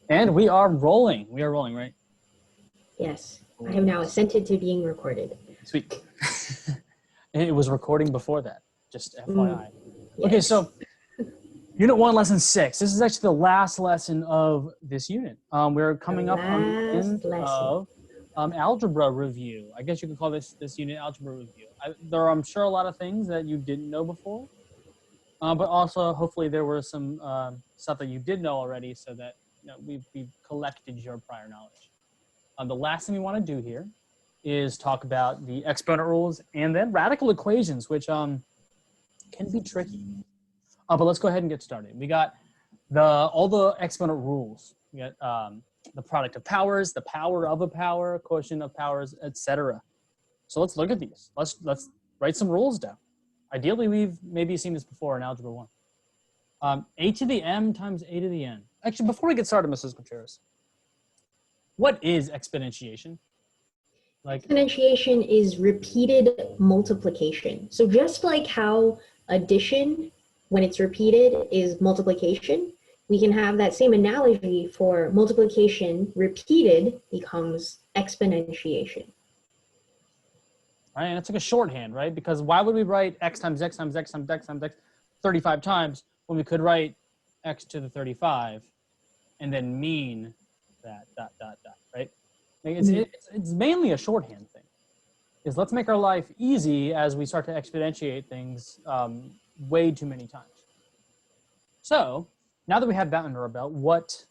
And we are rolling. We are rolling, right? Yes. I have now assented to being recorded. Sweet. It was recording before that, just FYI. Yes. Okay, so Unit 1, Lesson 6. This is actually the last lesson of this unit. We're coming up on the end of algebra review. I guess you could call this unit algebra review. There are, I'm sure, a lot of things that you didn't know before, but also hopefully there were some stuff that you did know already, so that we've collected your prior knowledge. The last thing we want to do here is talk about the exponent rules and then radical equations, which can be tricky. But let's go ahead and get started. We got all the exponent rules. We got the product of powers, the power of a power, quotient of powers, etc. So let's look at these. Let's write some rules down. Ideally, we've maybe seen this before in Algebra 1. A to the m times a to the n. Actually, before we get started, Mrs. Contreras, what is exponentiation? Exponentiation is repeated multiplication. So just like how addition, when it's repeated, is multiplication, we can have that same analogy for multiplication repeated becomes exponentiation. Right, and it's like a shorthand, right? Because why would we write x times x times x times x times x 35 times when we could write x to the 35 and then mean that dot dot dot, right? It's mainly a shorthand thing. Is let's make our life easy as we start to exponentiate things way too many times. So now that we have that under our belt, what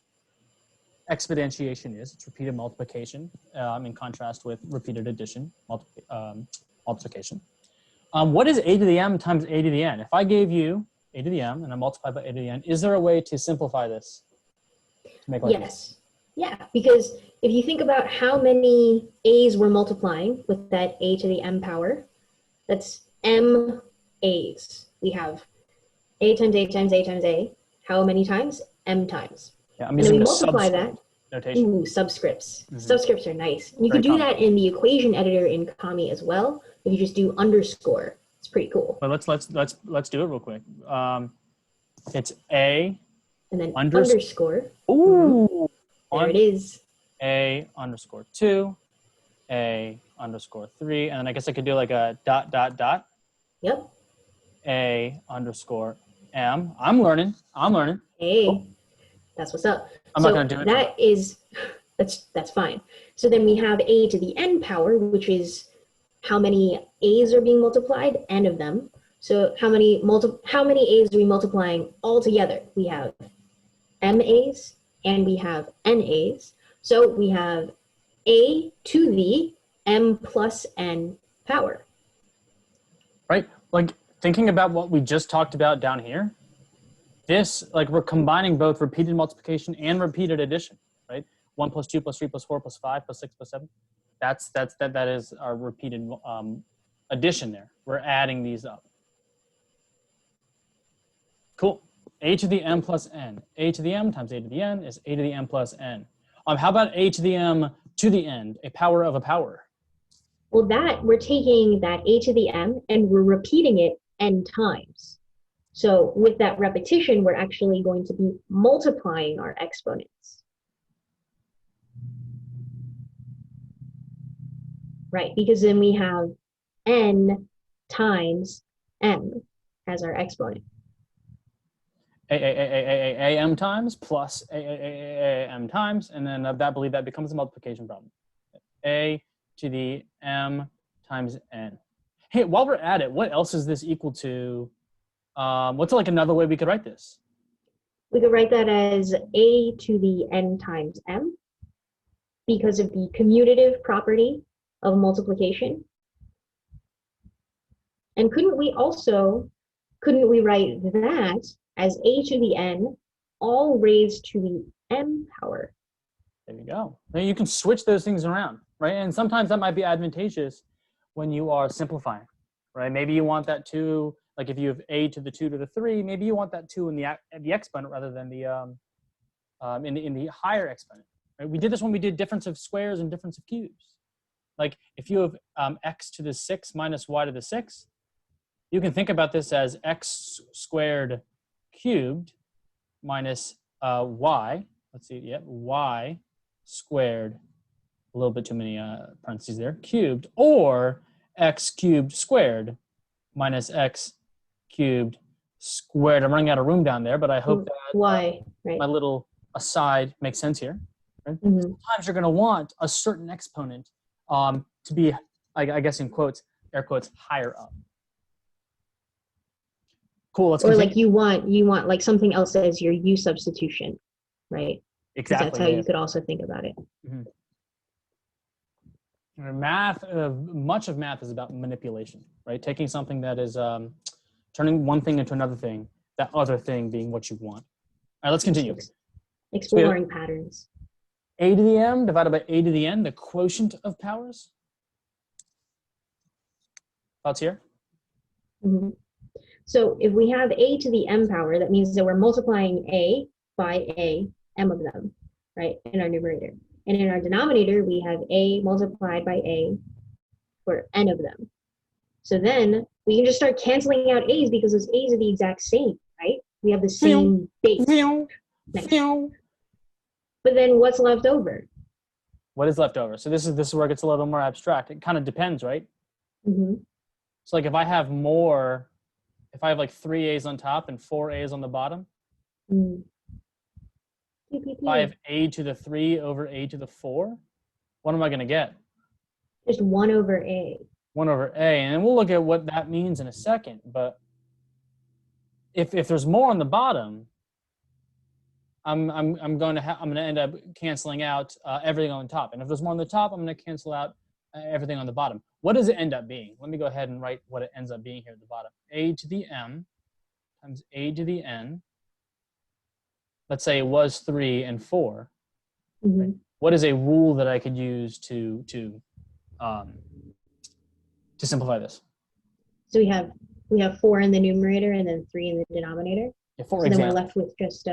exponentiation is? It's repeated multiplication in contrast with repeated addition, multiplication. What is a to the m times a to the n? If I gave you a to the m and I multiply by a to the n, is there a way to simplify this? To make life easy? Yeah, because if you think about how many a's we're multiplying with that a to the m power, that's m a's. We have a times a times a times a. How many times? M times. Yeah, and then we multiply that. Notation. Ooh, subscripts. Subscripts are nice. And you can do that in the equation editor in Kami as well. If you just do underscore, it's pretty cool. But let's do it real quick. It's a and then underscore. Ooh. There it is. A underscore 2, A underscore 3, and then I guess I could do like a dot dot dot. Yep. A underscore m. I'm learning. Hey, that's what's up. I'm not gonna do it. That's fine. So then we have a to the n power, which is how many a's are being multiplied, n of them. So how many a's are we multiplying all together? We have m a's and we have n a's. So we have a to the m plus n power. Right, like thinking about what we just talked about down here, this, like we're combining both repeated multiplication and repeated addition, right? 1 plus 2 plus 3 plus 4 plus 5 plus 6 plus 7. That is our repeated addition there. We're adding these up. Cool. A to the m plus n. A to the m times a to the n is a to the m plus n. How about a to the m to the n, a power of a power? Well, we're taking that a to the m and we're repeating it n times. So with that repetition, we're actually going to be multiplying our exponents. Right, because then we have n times m as our exponent. am times plus am times, and then I believe that becomes a multiplication problem. A to the m times n. Hey, while we're at it, what else is this equal to? What's like another way we could write this? We could write that as a to the n times m because of the commutative property of multiplication. And couldn't we write that as a to the n, all raised to the m power? There you go. Now you can switch those things around, right? And sometimes that might be advantageous when you are simplifying, right? Maybe you want that 2, like if you have a to the 2 to the 3, maybe you want that 2 in the exponent rather than the in the higher exponent. Right? We did this when we did difference of squares and difference of cubes. Like if you have x to the 6 minus y to the 6, you can think about this as x squared cubed minus y, let's see, yep, y squared, a little bit too many parentheses there, cubed, or x cubed squared minus x cubed squared. I'm running out of room down there, but I hope that y, right? my little aside makes sense here. Right? Mm-hmm. Sometimes you're going to want a certain exponent to be, I guess in quotes, air quotes, higher up. Cool. Let's Or continue. like you want like something else as your u substitution, right? Exactly. That's how you could also think about it. Mm-hmm. Math, much of math is about manipulation, right? Taking something that is turning one thing into another thing, that other thing being what you want. All right, let's continue. Exploring patterns. A to the m divided by a to the n, the quotient of powers. Thoughts here? Mm-hmm. So if we have a to the m power, that means that we're multiplying a by a, m of them, right, in our numerator. And in our denominator, we have a multiplied by a for n of them. So then we can just start canceling out a's because those a's are the exact same, right? We have the same base. Nice. But then what's left over? What is left over? So this is where it gets a little more abstract. It kind of depends, right? Mm-hmm. So like if I have like 3 a's on top and 4 a's on the bottom, if I have a to the 3 over a to the 4, what am I going to get? Just 1 over a. 1 over a, and we'll look at what that means in a second. But if there's more on the bottom, I'm going to end up canceling out everything on the top. And if there's more on the top, I'm going to cancel out everything on the bottom. What does it end up being? Let me go ahead and write what it ends up being here at the bottom. A to the m times a to the n. Let's say it was 3 and 4. Mm-hmm. Right? What is a rule that I could use to simplify this? So we have 4 in the numerator and then 3 in the denominator. Yeah, so then we're left with just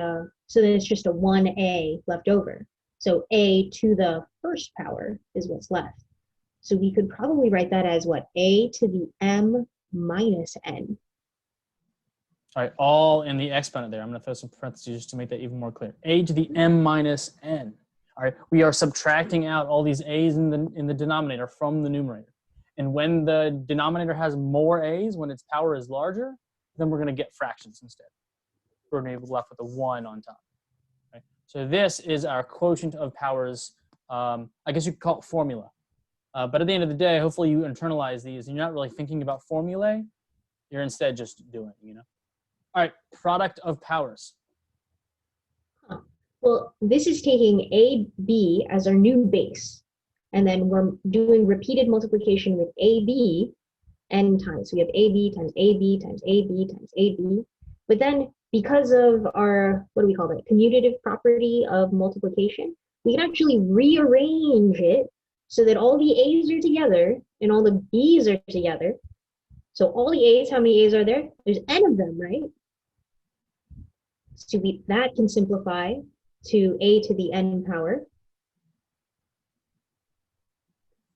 so then it's just a 1a left over. So a to the first power is what's left. So we could probably write that as what? A to the m minus n. All right, all in the exponent there. I'm going to throw some parentheses just to make that even more clear. A to the m minus n. All right, we are subtracting out all these a's in the denominator from the numerator. And when the denominator has more a's, when its power is larger, then we're going to get fractions instead. We're going to be left with a 1 on top. Right? So this is our quotient of powers. I guess you could call it formula. But at the end of the day, hopefully you internalize these and you're not really thinking about formulae. You're instead just doing it, you know? All right, product of powers. Well, this is taking AB as our new base. And then we're doing repeated multiplication with AB n times. So we have AB times AB times AB times AB. But then because of our, what do we call that, commutative property of multiplication, we can actually rearrange it so that all the A's are together and all the B's are together. So all the A's, how many A's are there? There's n of them, right? So that can simplify to a to the n power.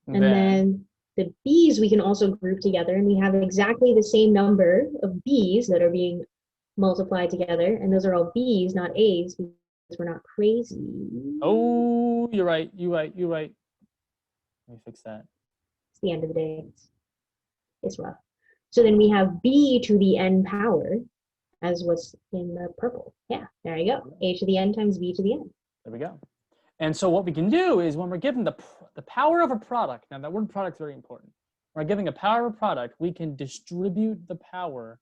And then the B's we can also group together, and we have exactly the same number of B's that are being multiplied together. And those are all B's, not A's, because we're not crazy. Oh, you're right. Let me fix that. It's the end of the day. It's rough. So then we have B to the n power as what's in the purple. Yeah, there you go. A to the n times B to the n. There we go. And so what we can do is when we're given the power of a product, now that word product is very important. When we're giving a power of a product, we can distribute the power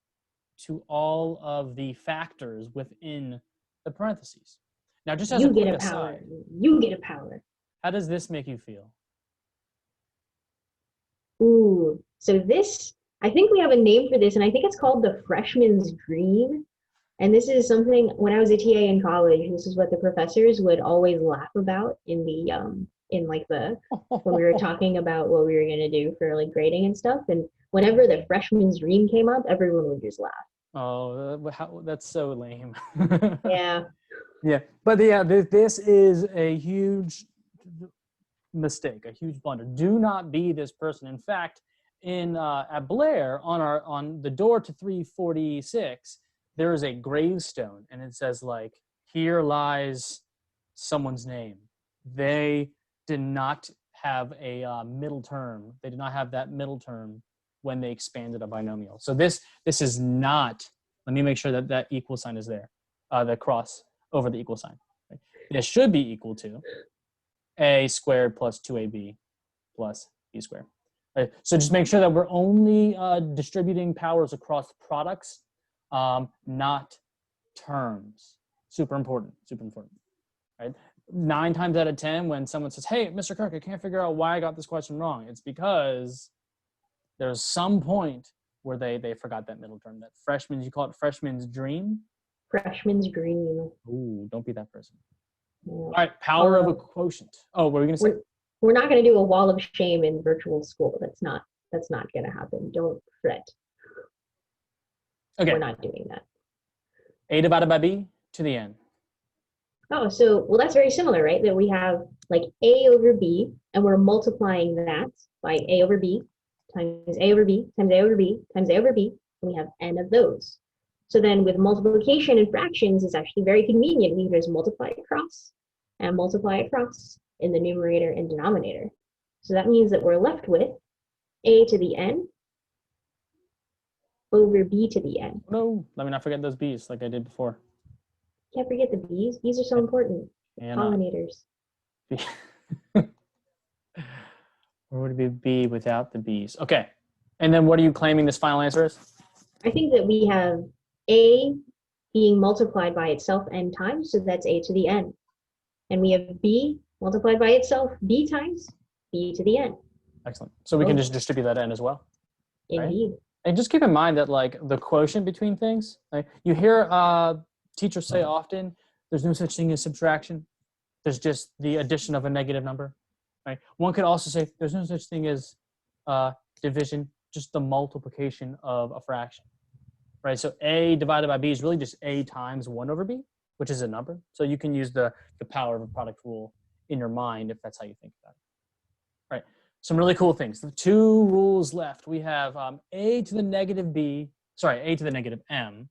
to all of the factors within the parentheses. Now, just as a quick aside, you get a power. How does this make you feel? Ooh, so this, I think we have a name for this, and I think it's called the freshman's dream. And this is something, when I was a TA in college, this is what the professors would always laugh about in the, when we were talking about what we were going to do for like grading and stuff. And whenever the freshman's dream came up, everyone would just laugh. Oh, that's so lame. Yeah. Yeah, but yeah, this is a huge mistake, a huge blunder. Do not be this person. In fact, at Blair, on the door to 346, there is a gravestone, and it says like, "Here lies someone's name. They did not have a middle term. They did not have that middle term when they expanded a binomial. So this is not, let me make sure that that equal sign is there, the cross over the equal sign. Right? It should be equal to a squared plus 2ab plus b squared. Right? So just make sure that we're only distributing powers across products, not terms. Super important, super important. Right? 9 times out of 10, when someone says, hey, Mr. Kirk, I can't figure out why I got this question wrong, it's because there's some point where they forgot that middle term. That freshman, you call it freshman's dream? Freshman's dream. Ooh, don't be that person. Yeah. All right, power of a quotient. Oh, what were we going to say? We're not going to do a wall of shame in virtual school. That's not going to happen. Don't fret. Okay. We're not doing that. A divided by b to the n. Oh, so, well, that's very similar, right? That we have like a over b, and we're multiplying that by a over b times a over b times a over b times a over b, and we have n of those. So then with multiplication and fractions, it's actually very convenient. We can just multiply across and multiply across in the numerator and denominator. So that means that we're left with a to the n over b to the n. No, let me not forget those b's like I did before. Can't forget the b's. These are so important. And, pollinators. Where would it be b without the b's? Okay. And then what are you claiming this final answer is? I think that we have a being multiplied by itself n times, so that's a to the n. And we have b multiplied by itself b times b to the n. Excellent. So we can just distribute that n as well. Indeed. Right? And just keep in mind that like the quotient between things, like you hear teachers say often, there's no such thing as subtraction. There's just the addition of a negative number. Right? One could also say there's no such thing as division, just the multiplication of a fraction. Right? So a divided by b is really just a times 1 over b, which is a number. So you can use the power of a product rule in your mind if that's how you think about it. Right? Some really cool things. The 2 rules left. We have a to the negative b, sorry, a to the negative m,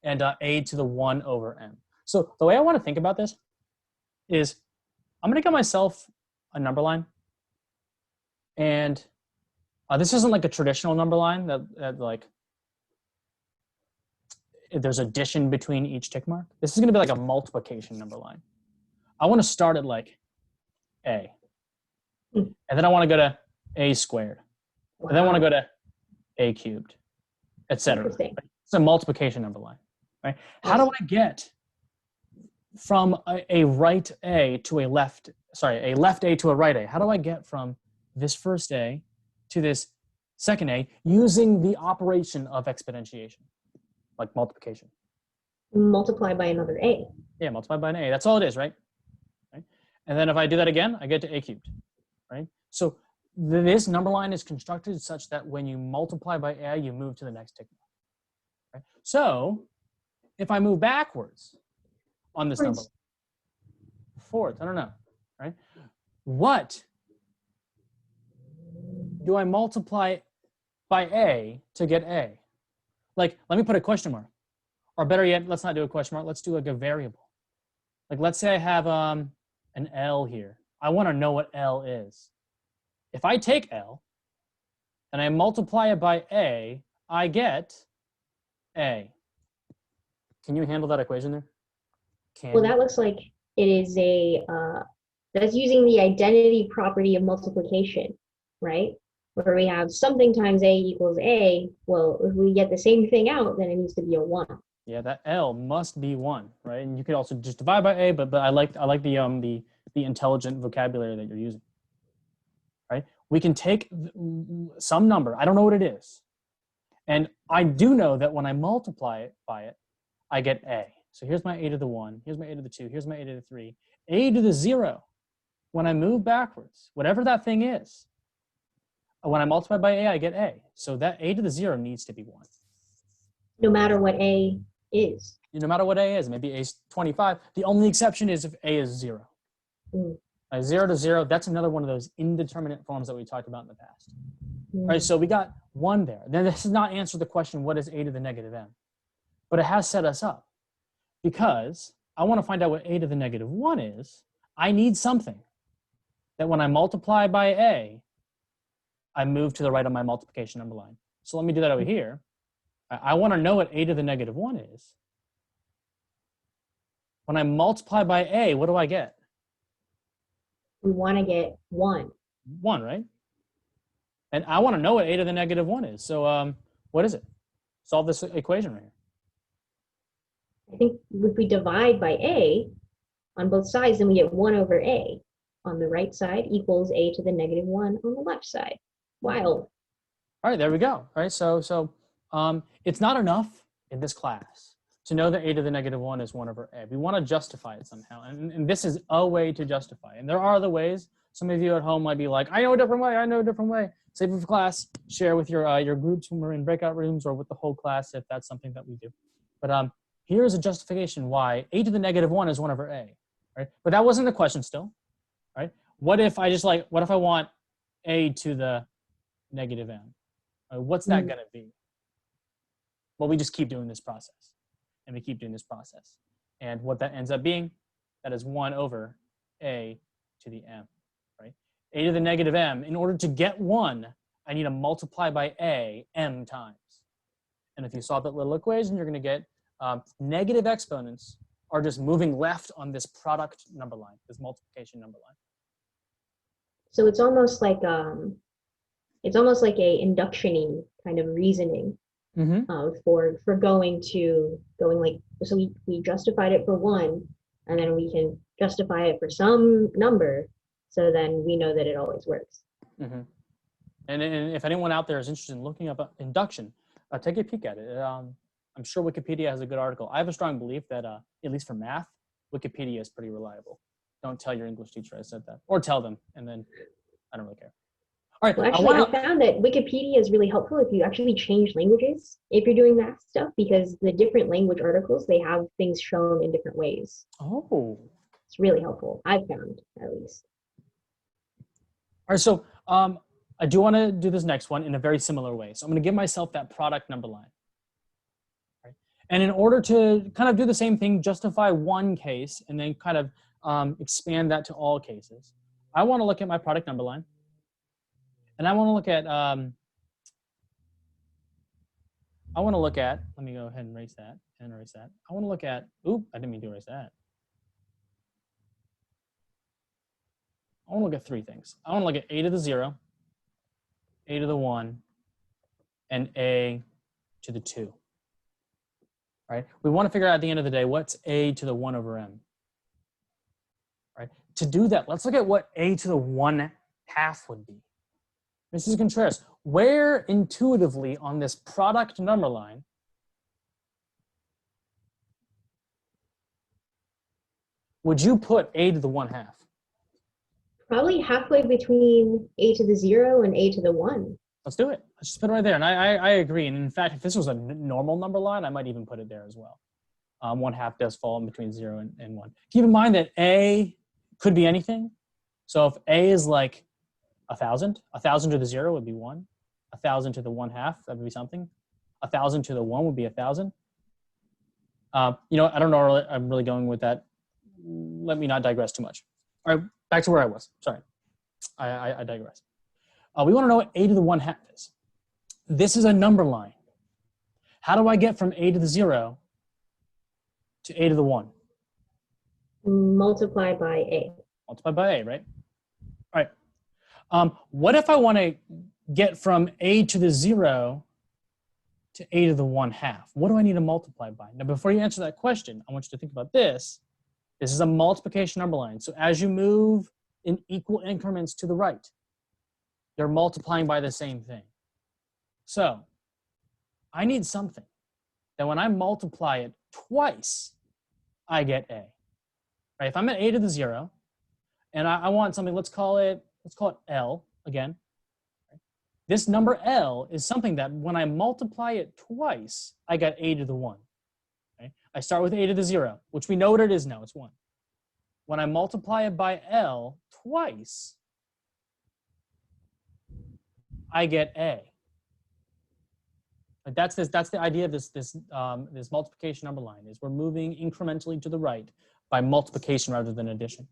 and a to the 1 over m. So the way I want to think about this is I'm going to get myself a number line. And this isn't like a traditional number line that like there's addition between each tick mark. This is going to be like a multiplication number line. I want to start at like a. And then I want to go to a squared. Wow. And then I want to go to a cubed, etc. It's a multiplication number line. Right? How do I get from a right a to a left, sorry, a left a to a right a? How do I get from this first a to this second a using the operation of exponentiation, like multiplication? Multiply by another a. Yeah, multiply by an a. That's all it is, right? And then if I do that again, I get to a cubed, right? So this number line is constructed such that when you multiply by a, you move to the next tick mark. Right? So if I move backwards on this number, fourth, I don't know, right? What do I multiply by a to get a? Like, let me put a question mark. Or better yet, let's not do a question mark. Let's do like a variable. Like, let's say I have an L here. I want to know what L is. If I take L and I multiply it by a, I get a. Can you handle that equation there? Well, that looks like it is that's using the identity property of multiplication, right? Where we have something times a equals a. Well, if we get the same thing out, then it needs to be a 1. Yeah, that L must be 1, right? And you could also just divide by a, but I like the intelligent vocabulary that you're using, right? We can take some number, I don't know what it is, and I do know that when I multiply it by it, I get a. So here's my a to the 1, here's my a to the 2, here's my a to the 3, a to the 0. When I move backwards, whatever that thing is, when I multiply by a, I get a. So that a to the 0 needs to be 1. No matter what a is. No matter what a is, maybe a is 25. The only exception is if a is 0. 0 to 0, that's another one of those indeterminate forms that we talked about in the past. All right, so we got 1 there. Now, this does not answer the question, what is a to the negative m? But it has set us up because I want to find out what a to the negative 1 is, I need something that when I multiply by a, I move to the right on my multiplication number line. So let me do that over here. I want to know what a to the negative 1 is. When I multiply by a, what do I get? We want to get 1. 1, right? And I want to know what a to the negative 1 is. So what is it? Solve this equation right here. I think if we divide by a on both sides, then we get 1 over a on the right side equals a to the negative 1 on the left side. Wild. All right, there we go. All right, so it's not enough in this class to know that a to the negative 1 is 1 over a. We want to justify it somehow, and this is a way to justify it. And there are other ways. Some of you at home might be like, I know a different way, I know a different way. Save it for class, share with your groups when we're in breakout rooms or with the whole class if that's something that we do. But here's a justification why a to the negative 1 is 1 over a, right? But that wasn't the question still, right? What if I want a to the negative m? What's that going to be? Well, we just keep doing this process, and we keep doing this process. And what that ends up being, that is 1 over a to the m, right? A to the negative m, in order to get 1, I need to multiply by a m times. And if you solve that little equation, you're going to get negative exponents are just moving left on this product number line, this multiplication number line. So it's almost like a induction-y kind of reasoning for going like, so we justified it for 1, and then we can justify it for some number, so then we know that it always works. And if anyone out there is interested in looking up induction, take a peek at it. I'm sure Wikipedia has a good article. I have a strong belief that, at least for math, Wikipedia is pretty reliable. Don't tell your English teacher I said that. Or tell them, and then I don't really care. All right. Well, actually, I found that Wikipedia is really helpful if you actually change languages, if you're doing math stuff, because the different language articles, they have things shown in different ways. Oh. It's really helpful, I've found, at least. All right, so I do want to do this next one in a very similar way. So I'm going to give myself that product number line. Right? And in order to kind of do the same thing, justify one case, and then kind of expand that to all cases, I want to look at my product number line. And I want to look at, let me go ahead and erase that, and erase that. I want to look at, oop, I didn't mean to erase that. I want to look at three things. I want to look at a to the 0, a to the 1, and a to the 2. Right? We want to figure out at the end of the day, what's a to the 1 over m. Right? To do that, let's look at what a to the 1/2 would be. Mrs. Contreras, where intuitively on this product number line would you put a to the 1/2? Probably halfway between a to the 0 and a to the 1. Let's do it. Let's just put it right there. And I agree. And in fact, if this was a normal number line, I might even put it there as well. 1/2 does fall in between 0 and 1. Keep in mind that a could be anything. So if a is like 1,000, 1,000 to the 0 would be 1. 1,000 to the 1/2, that would be something. 1,000 to the 1 would be 1,000. You know, I don't know where I'm really going with that. Let me not digress too much. All right, back to where I was. Sorry, I digress. We want to know what a to the 1/2 is. This is a number line. How do I get from a to the 0 to a to the 1? Multiply by a. Multiply by a, right? All right. What if I want to get from a to the 0 to a to the 1/2? What do I need to multiply by? Now, before you answer that question, I want you to think about this. This is a multiplication number line. So as you move in equal increments to the right, you're multiplying by the same thing. So I need something that when I multiply it twice, I get a. Right? If I'm at a to the 0, and I want something, let's call it L again. This number L is something that when I multiply it twice, I get a to the 1. Okay? I start with a to the 0, which we know what it is now, it's 1. When I multiply it by L twice, I get a. But that's the idea of this multiplication number line, is we're moving incrementally to the right by multiplication rather than addition.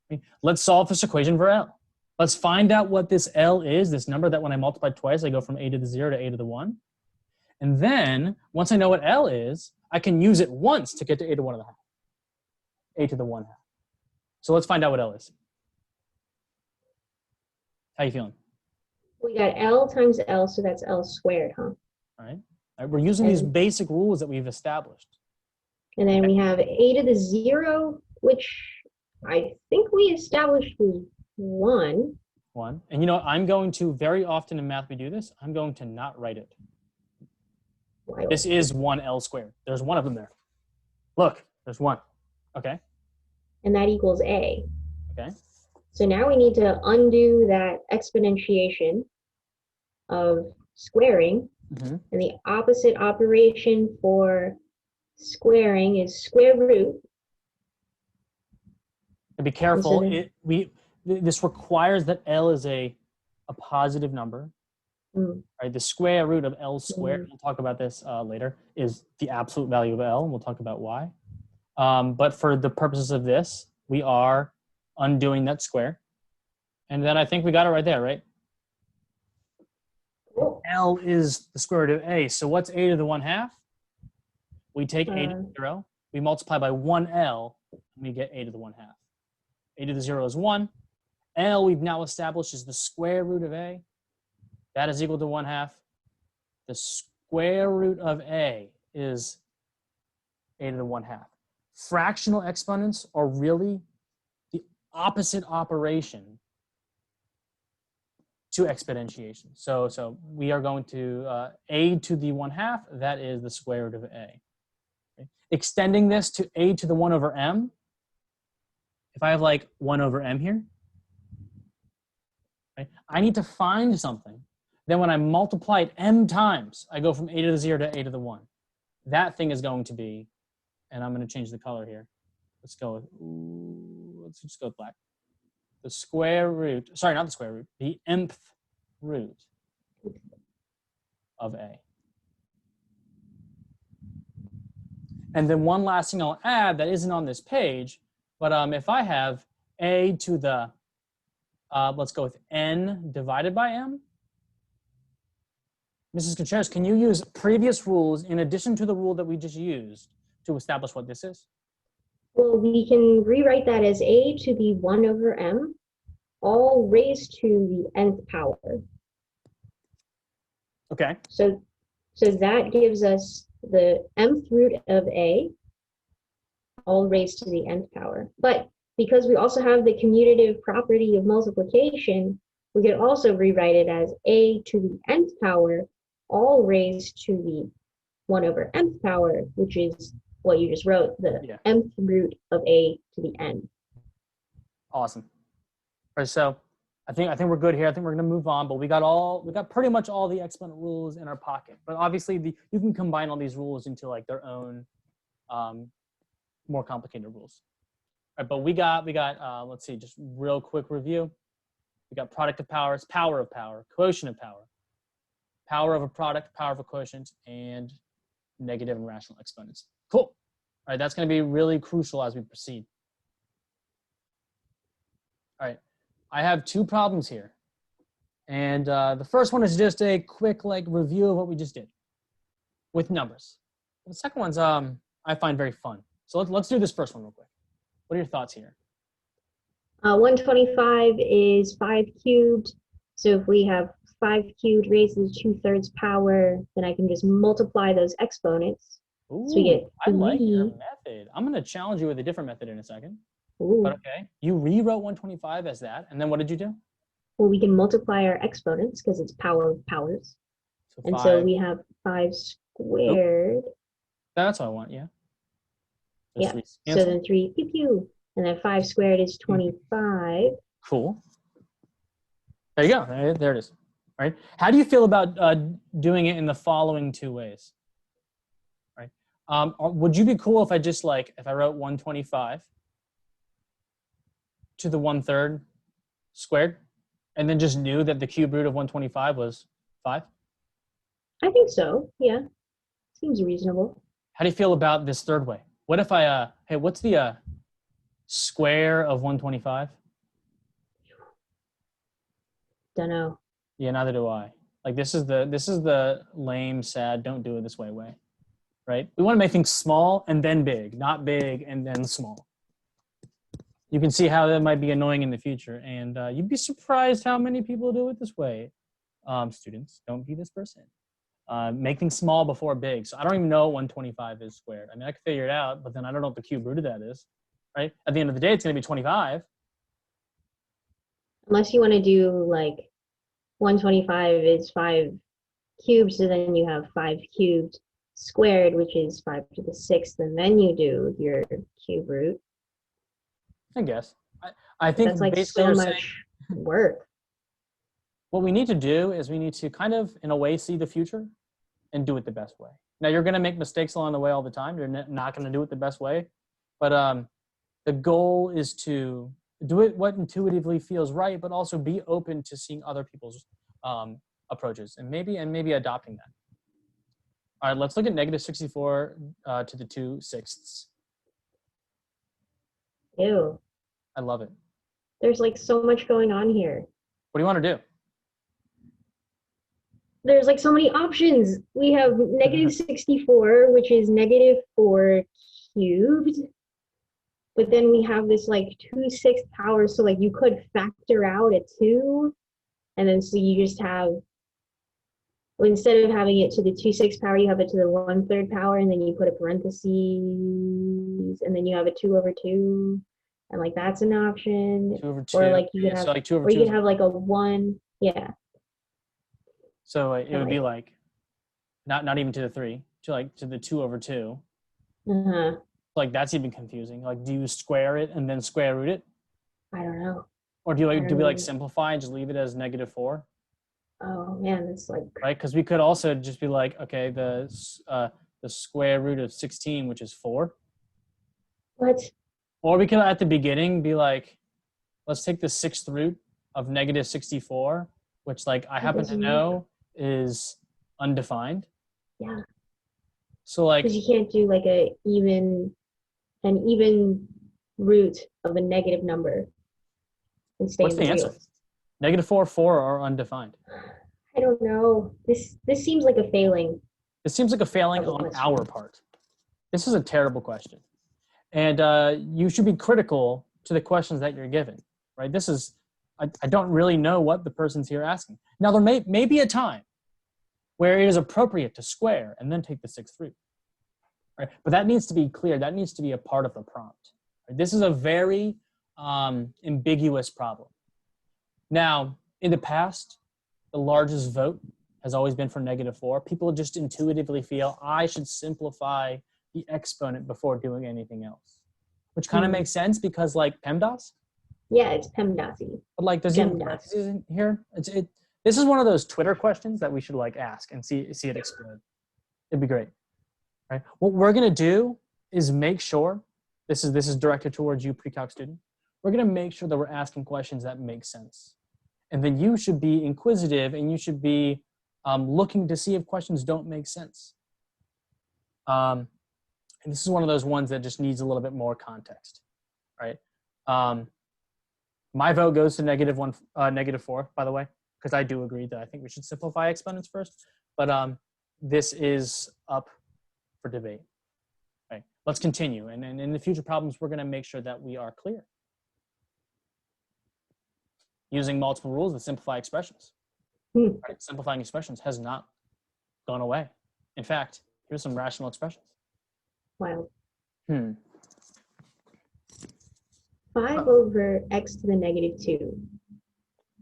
Okay. Let's solve this equation for L. Let's find out what this L is, this number that when I multiply twice, I go from a to the 0 to a to the 1. And then, once I know what L is, I can use it once to get to a to 1 1/2. A to the 1/2. So let's find out what L is. How you feeling? We got L times L, so that's L squared, huh? All right. We're using these basic rules that we've established. And then we have a to the 0, which I think we established was 1. 1. And you know, I'm going to, very often in math we do this, I'm going to not write it. This is 1 L squared. There's one of them there. Look, there's 1. Okay. And that equals A. Okay. So now we need to undo that exponentiation of squaring. Mm-hmm. And the opposite operation for squaring is square root. And be careful. This requires that L is a positive number. Right? The square root of L squared, we'll talk about this later, is the absolute value of L, and we'll talk about why. But for the purposes of this, we are undoing that square. And then I think we got it right there, right? Cool. L is the square root of A. So what's a to the 1/2? We take a to the 0, we multiply by 1L, and we get a to the 1/2. A to the 0 is 1. L we've now established is the square root of A. That is equal to 1/2. The square root of A is a to the 1/2. Fractional exponents are really the opposite operation to exponentiation. So we are going to a to the 1/2, that is the square root of A. Okay. Extending this to a to the 1 over m, if I have like 1 over m here, right, I need to find something. Then when I multiply it m times, I go from a to the 0 to a to the 1. That thing is going to be, and I'm going to change the color here. Let's go with, let's just go with black. The square root, sorry, not the square root, the nth root of A. And then one last thing I'll add that isn't on this page, but if I have A to the, let's go with n divided by m. Mrs. Contreras, can you use previous rules in addition to the rule that we just used to establish what this is? Well, we can rewrite that as a to the 1 over m, all raised to the nth power. Okay. So that gives us the mth root of a, all raised to the nth power. But because we also have the commutative property of multiplication, we could also rewrite it as a to the nth power, all raised to the 1 over mth power, which is what you just wrote, the mth root of a to the n. Awesome. All right, so I think we're good here. I think we're going to move on, but we got pretty much all the exponent rules in our pocket. But obviously, you can combine all these rules into like their own more complicated rules. All right, but we got let's see, just real quick review. We got product of powers, power of power, quotient of power, power of a product, power of a quotient, and negative and rational exponents. Cool. All right, that's going to be really crucial as we proceed. All right, I have 2 problems here. And the first one is just a quick review of what we just did with numbers. The second one's I find very fun. So let's do this first one real quick. What are your thoughts here? 125 is 5 cubed. So if we have 5 cubed raised to the 2/3 power, then I can just multiply those exponents. Ooh, so we get 3. I like your method. I'm going to challenge you with a different method in a second. Ooh. But okay, you rewrote 125 as that, and then what did you do? Well, we can multiply our exponents because it's power of powers. So and so we have 5 squared. Oop. That's what I want, yeah. Yeah, so then 3, pew, pew. And then 5 squared is 25. Cool. There you go. There it is. All right. How do you feel about doing it in the following 2 ways? Right. Would you be cool if I just if I wrote 125 to the 1/3 squared, and then just knew that the cube root of 125 was 5? I think so. Yeah, seems reasonable. How do you feel about this third way? What if I, hey, what's the square of 125? Don't know. Yeah, neither do I. Like this is the lame, sad, don't do it this way, right? We want to make things small and then big, not big and then small. You can see how that might be annoying in the future, and you'd be surprised how many people do it this way. Students, don't be this person. Make things small before big. So I don't even know what 125 is squared. I mean, I could figure it out, but then I don't know what the cube root of that is, right? At the end of the day, it's going to be 25. Unless you want to do like 125 is 5 cubed, so then you have 5 cubed squared, which is 5 to the 6th, and then you do your cube root. I guess. I think that's like basically so you're much saying, work. what we need to do is we need to kind of, in a way, see the future and do it the best way. Now, you're going to make mistakes along the way all the time. You're not going to do it the best way. But the goal is to do it what intuitively feels right, but also be open to seeing other people's approaches and maybe adopting that. All right, let's look at negative 64 to the 2/6. Ew. I love it. There's like so much going on here. What do you want to do? There's like so many options. We have negative 64, which is negative 4 cubed. But then we have this like 2/6 power. So like you could factor out a 2. And then so you just have, well, instead of having it to the 2/6 power, you have it to the 1/3 power. And then you put a parentheses. And then you have a 2/2. And like that's an option. 2/2. Or like you could have, so like 2/2 or you could have like a 1. Yeah. So it would be like not even to the 3, to the 2/2. Uh-huh. Like that's even confusing. Like, do you square it and then square root it, I don't know. or do we like simplify and just leave it as negative 4? Oh man, it's like Right, because we could also just be like, okay, the square root of 16, which is 4. what? Or we could at the beginning be like, let's take the 6th root of negative 64, which like I happen to know is undefined. Yeah. So like, because you can't do like an even root of a negative number and stay what's in the answer? reals. Negative 4 are undefined. I don't know. This seems like a failing. It seems like a failing on our part. This is a terrible question. And you should be critical to the questions that you're given, right? This is, I don't really know what the person's here asking. Now, there may be a time where it is appropriate to square and then take the 6th root, right? But that needs to be clear. That needs to be a part of the prompt. Right? This is a very ambiguous problem. Now, in the past, the largest vote has always been for negative 4. People just intuitively feel I should simplify the exponent before doing anything else, which kind of makes sense because like PEMDAS. Yeah, it's PEMDAS-y. But like, there's even parentheses in here. This is one of those Twitter questions that we should like ask and see it explode. It'd be great, right? What we're gonna do is make sure this is directed towards you, pre-calc student. We're gonna make sure that we're asking questions that make sense, and then you should be inquisitive and you should be looking to see if questions don't make sense. And this is one of those ones that just needs a little bit more context, right? My vote goes to negative 4, by the way, because I do agree that I think we should simplify exponents first, but this is up for debate. Right? Let's continue, and in the future problems, we're gonna make sure that we are clear. Using multiple rules to simplify expressions. Right? Simplifying expressions has not gone away. In fact, here's some rational expressions. Wow. 5 over x to the negative 2.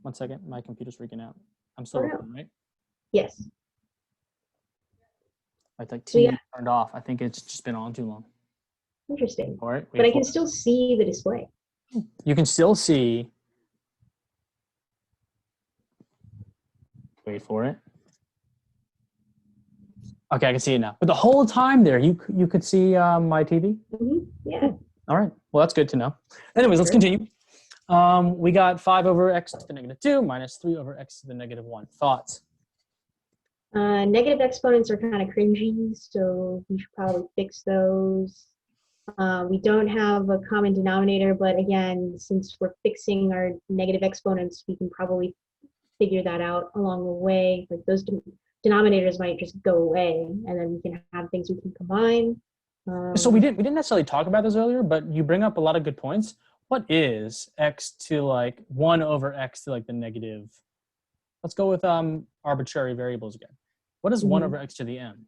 1 second, my computer's freaking out. I'm still recording, right? Yes. I think TV turned off. I think it's just been on too long. Interesting. All right. But I can still see the display. You can still see. Wait for it. Okay, I can see it now. But the whole time there, you could see my TV? Yeah. All right. Well, that's good to know. Anyways, let's continue. We got 5 over x to the negative 2 minus 3 over x to the negative 1. Thoughts? Negative exponents are kind of cringy, so we should probably fix those. We don't have a common denominator, but again, since we're fixing our negative exponents, we can probably figure that out along the way. Like those denominators might just go away, and then we can have things we can combine. So we didn't necessarily talk about this earlier, but you bring up a lot of good points. What is x to like 1 over x to like the negative? Let's go with arbitrary variables again. What is 1 over x to the m?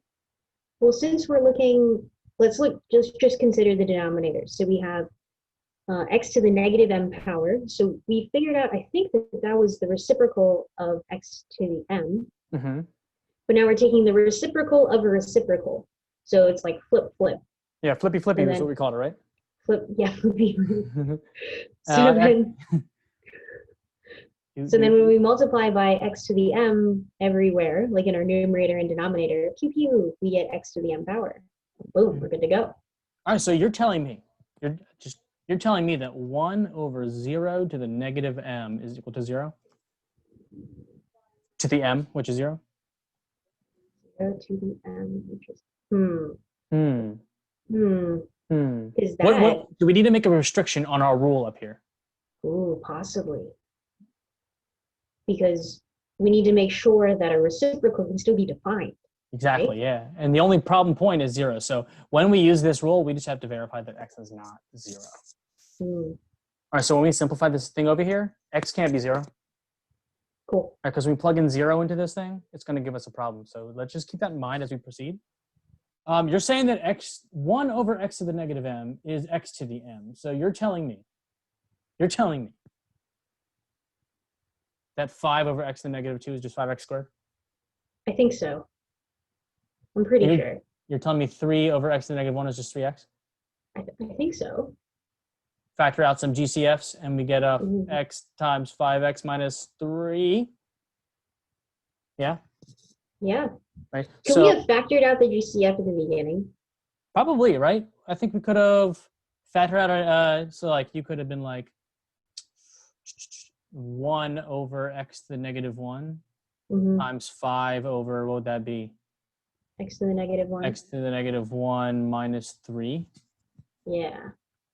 Well, since we're looking, let's look, just consider the denominators. So we have x to the negative m power. So we figured out, I think that was the reciprocal of x to the m. Mm-hmm. But now we're taking the reciprocal of a reciprocal. So it's like flip, flip. Yeah, flippy flippy is what we called it, right? Flip, yeah, flippy. So then when we multiply by x to the m everywhere, like in our numerator and denominator, pew pew, we get x to the m power. Boom, we're good to go. All right, so you're telling me, you're telling me that 1 over 0 to the negative m is equal to 0? To the m, which is 0? 0 to the m, which is, Is that? What, do we need to make a restriction on our rule up here? Ooh, possibly. Because we need to make sure that a reciprocal can still be defined. Exactly, right? yeah. And the only problem point is 0. So when we use this rule, we just have to verify that x is not 0. All right, so when we simplify this thing over here, x can't be 0. Cool. Because when we plug in 0 into this thing, it's going to give us a problem. So let's just keep that in mind as we proceed. You're saying that 1 over x to the negative m is x to the m. So you're telling me that 5 over x to the negative 2 is just 5x squared? I think so. I'm pretty sure. You're telling me 3 over x to the negative 1 is just 3x? I think so. Factor out some GCFs, and we get x times 5x minus 3. Yeah? Yeah. Right. Could we have factored out the GCF at the beginning? Probably, right? I think we could have factored out, so like you could have been like 1 over x to the negative 1 times 5 over, what would that be? X to the negative 1. X to the negative 1 minus 3. Yeah.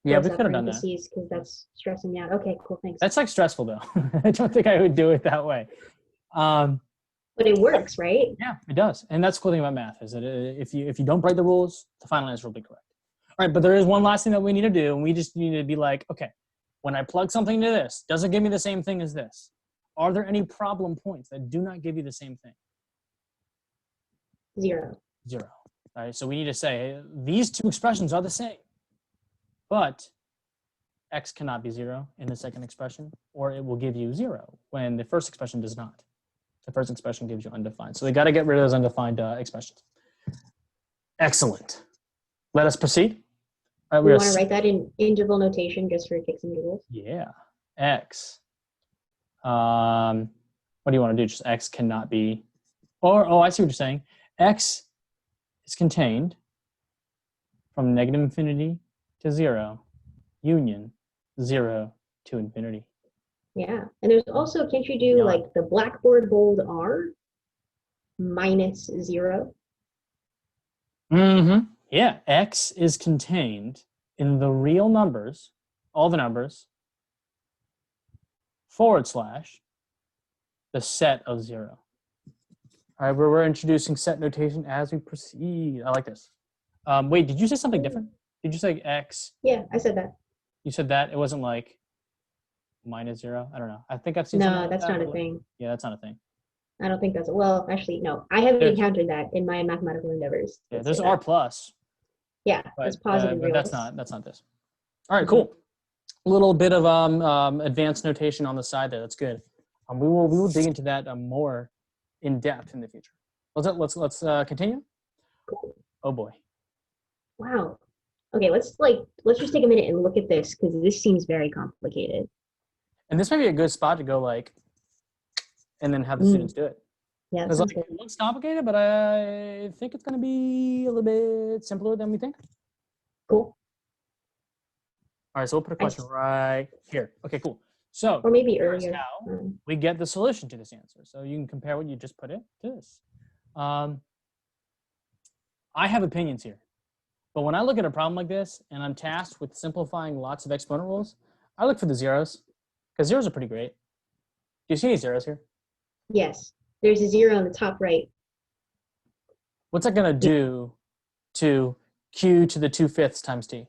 Yeah, we could have done that. Because that's stressing me out. Okay, cool, thanks. That's like stressful though. I don't think I would do it that way. But it works, right? Yeah, it does. And that's the cool thing about math is that if you don't break the rules, the final answer will be correct. All right, but there is one last thing that we need to do, and we just need to be like, okay, when I plug something to this, does it give me the same thing as this? Are there any problem points that do not give you the same thing? 0. 0. All right, so we need to say these two expressions are the same, but x cannot be 0 in the second expression, or it will give you 0 when the first expression does not. The first expression gives you undefined. So we got to get rid of those undefined expressions. Excellent. Let us proceed. We want to write that in interval notation just for kicks and giggles. Yeah. X. What do you want to do? Just x cannot be, or, oh, I see what you're saying. X is contained from negative infinity to 0, union 0 to infinity. Yeah, and there's also, can't you do like the blackboard bold R minus 0? Yeah, x is contained in the real numbers, all the numbers, / the set of 0. All right, we're introducing set notation as we proceed. I like this. Wait, did you say something different? Did you say x? Yeah, I said that. You said that? It wasn't like minus 0? I don't know. I think I've seen No, that's not a thing. Yeah, that's not a thing. I don't think that's, well, actually, no. I haven't encountered that in my mathematical endeavors. Yeah, there's R plus. Yeah, that's positive. But that's not this. All right, cool. A little bit of advanced notation on the side there. That's good. We will dig into that more in depth in the future. Let's continue. Cool. Oh boy. Wow. Okay, let's just take a minute and look at this because this seems very complicated. And this might be a good spot to go like, and then have the students do it. Yeah, because like, it looks complicated, but I think it's going to be a little bit simpler than we think. Cool. All right, so we'll put a question right here. Okay, cool. So, or maybe earlier. Now we get the solution to this answer. So you can compare what you just put in to this. I have opinions here. But when I look at a problem like this and I'm tasked with simplifying lots of exponent rules, I look for the zeros because zeros are pretty great. Do you see any zeros here? Yes. There's a 0 on the top right. What's that going to do to q to the 2/5 times t?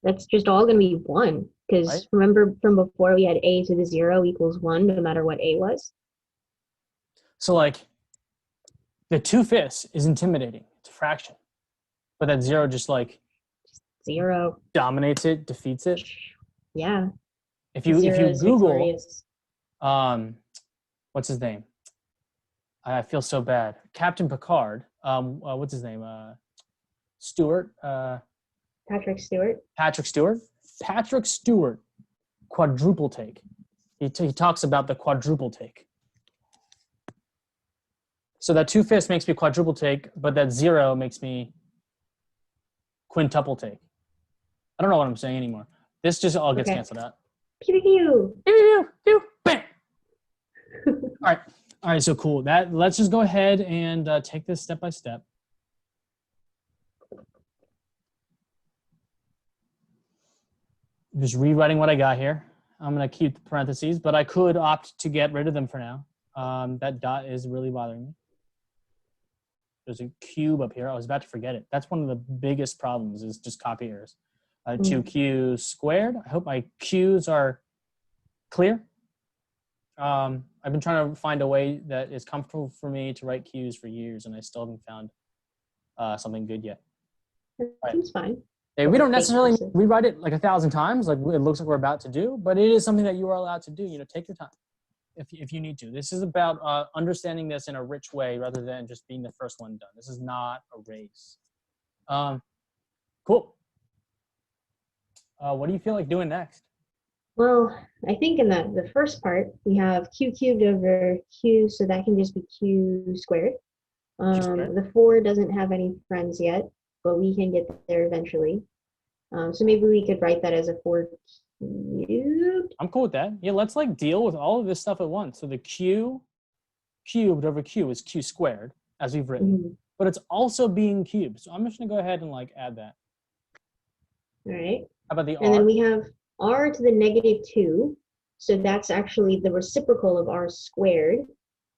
That's just all going to be 1. Because Right? remember from before we had a to the 0 equals 1 no matter what a was? So like the 2/5 is intimidating. It's a fraction. But that 0 just like 0. dominates it, defeats it. Yeah. If you is Google victorious. What's his name? I feel so bad. Captain Picard. What's his name? Stewart. Patrick Stewart. Patrick Stewart. Patrick Stewart. Quadruple take. He talks about the quadruple take. So that 2/5 makes me quadruple take, but that 0 makes me quintuple take. I don't know what I'm saying anymore. This just all gets canceled out. Pew pew pew. Bam. All right. So cool. Let's just go ahead and take this step by step. I'm just rewriting what I got here. I'm going to keep the parentheses, but I could opt to get rid of them for now. That dot is really bothering me. There's a cube up here. I was about to forget it. That's one of the biggest problems is just copy errors. 2q squared. I hope my q's are clear. I've been trying to find a way that is comfortable for me to write q's for years, and I still haven't found something good yet. Seems fine. Hey, we don't necessarily rewrite it like 1,000 times, like it looks like we're about to do, but it is something that you are allowed to do. Take your time if you need to. This is about understanding this in a rich way rather than just being the first one done. This is not a race. Cool. What do you feel like doing next? Well, I think in the first part, we have q cubed over q, so that can just be q squared. The 4 doesn't have any friends yet, but we can get there eventually. So maybe we could write that as a 4 cubed. I'm cool with that. Yeah, let's like deal with all of this stuff at once. So the q cubed over q is q squared, as we've written, but it's also being cubed. So I'm just gonna go ahead and like add that. All right. How about the r? And then we have r to the -2. So that's actually the reciprocal of r squared.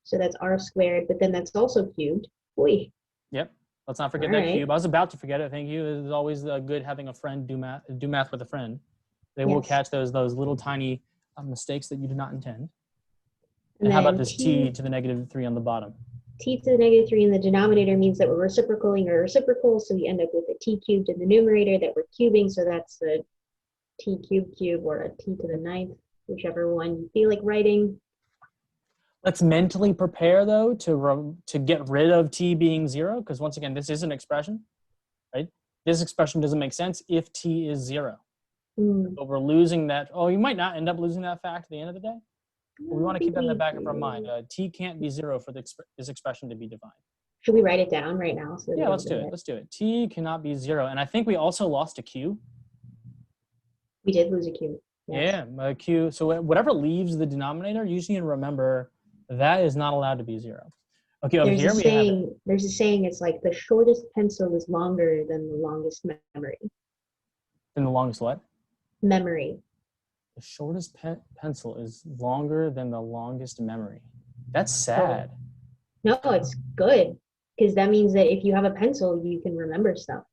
So that's r squared, but then that's also cubed. Boy. Yep. Let's not forget that cube. I was about to forget it. Thank you. It's always good having a friend do math with a friend. They will catch those little tiny mistakes that you do not intend. And how about this t to the -3 on the bottom? T to the -3 in the denominator means that we're reciprocaling our reciprocal, so we end up with a t cubed in the numerator that we're cubing, so that's the t cube or a t to the 9th, whichever one you feel like writing. Let's mentally prepare, though, to get rid of t being 0, because once again, this is an expression, right? This expression doesn't make sense if t is 0. But we're losing that. Oh, you might not end up losing that fact at the end of the day. But we want to keep that in the back of our mind. T can't be 0 for this expression to be defined. Should we write it down right now? So yeah, let's do it. Let's do it. T cannot be 0. And I think we also lost a q. We did lose a q. Yes. Yeah, a q. So whatever leaves the denominator, you just need to remember that is not allowed to be 0. Okay, over here we have there's a saying, it's like the shortest pencil is longer than the longest memory. Than the longest what? Memory. The shortest pencil is longer than the longest memory. That's sad. No, it's good, because that means that if you have a pencil, you can remember stuff.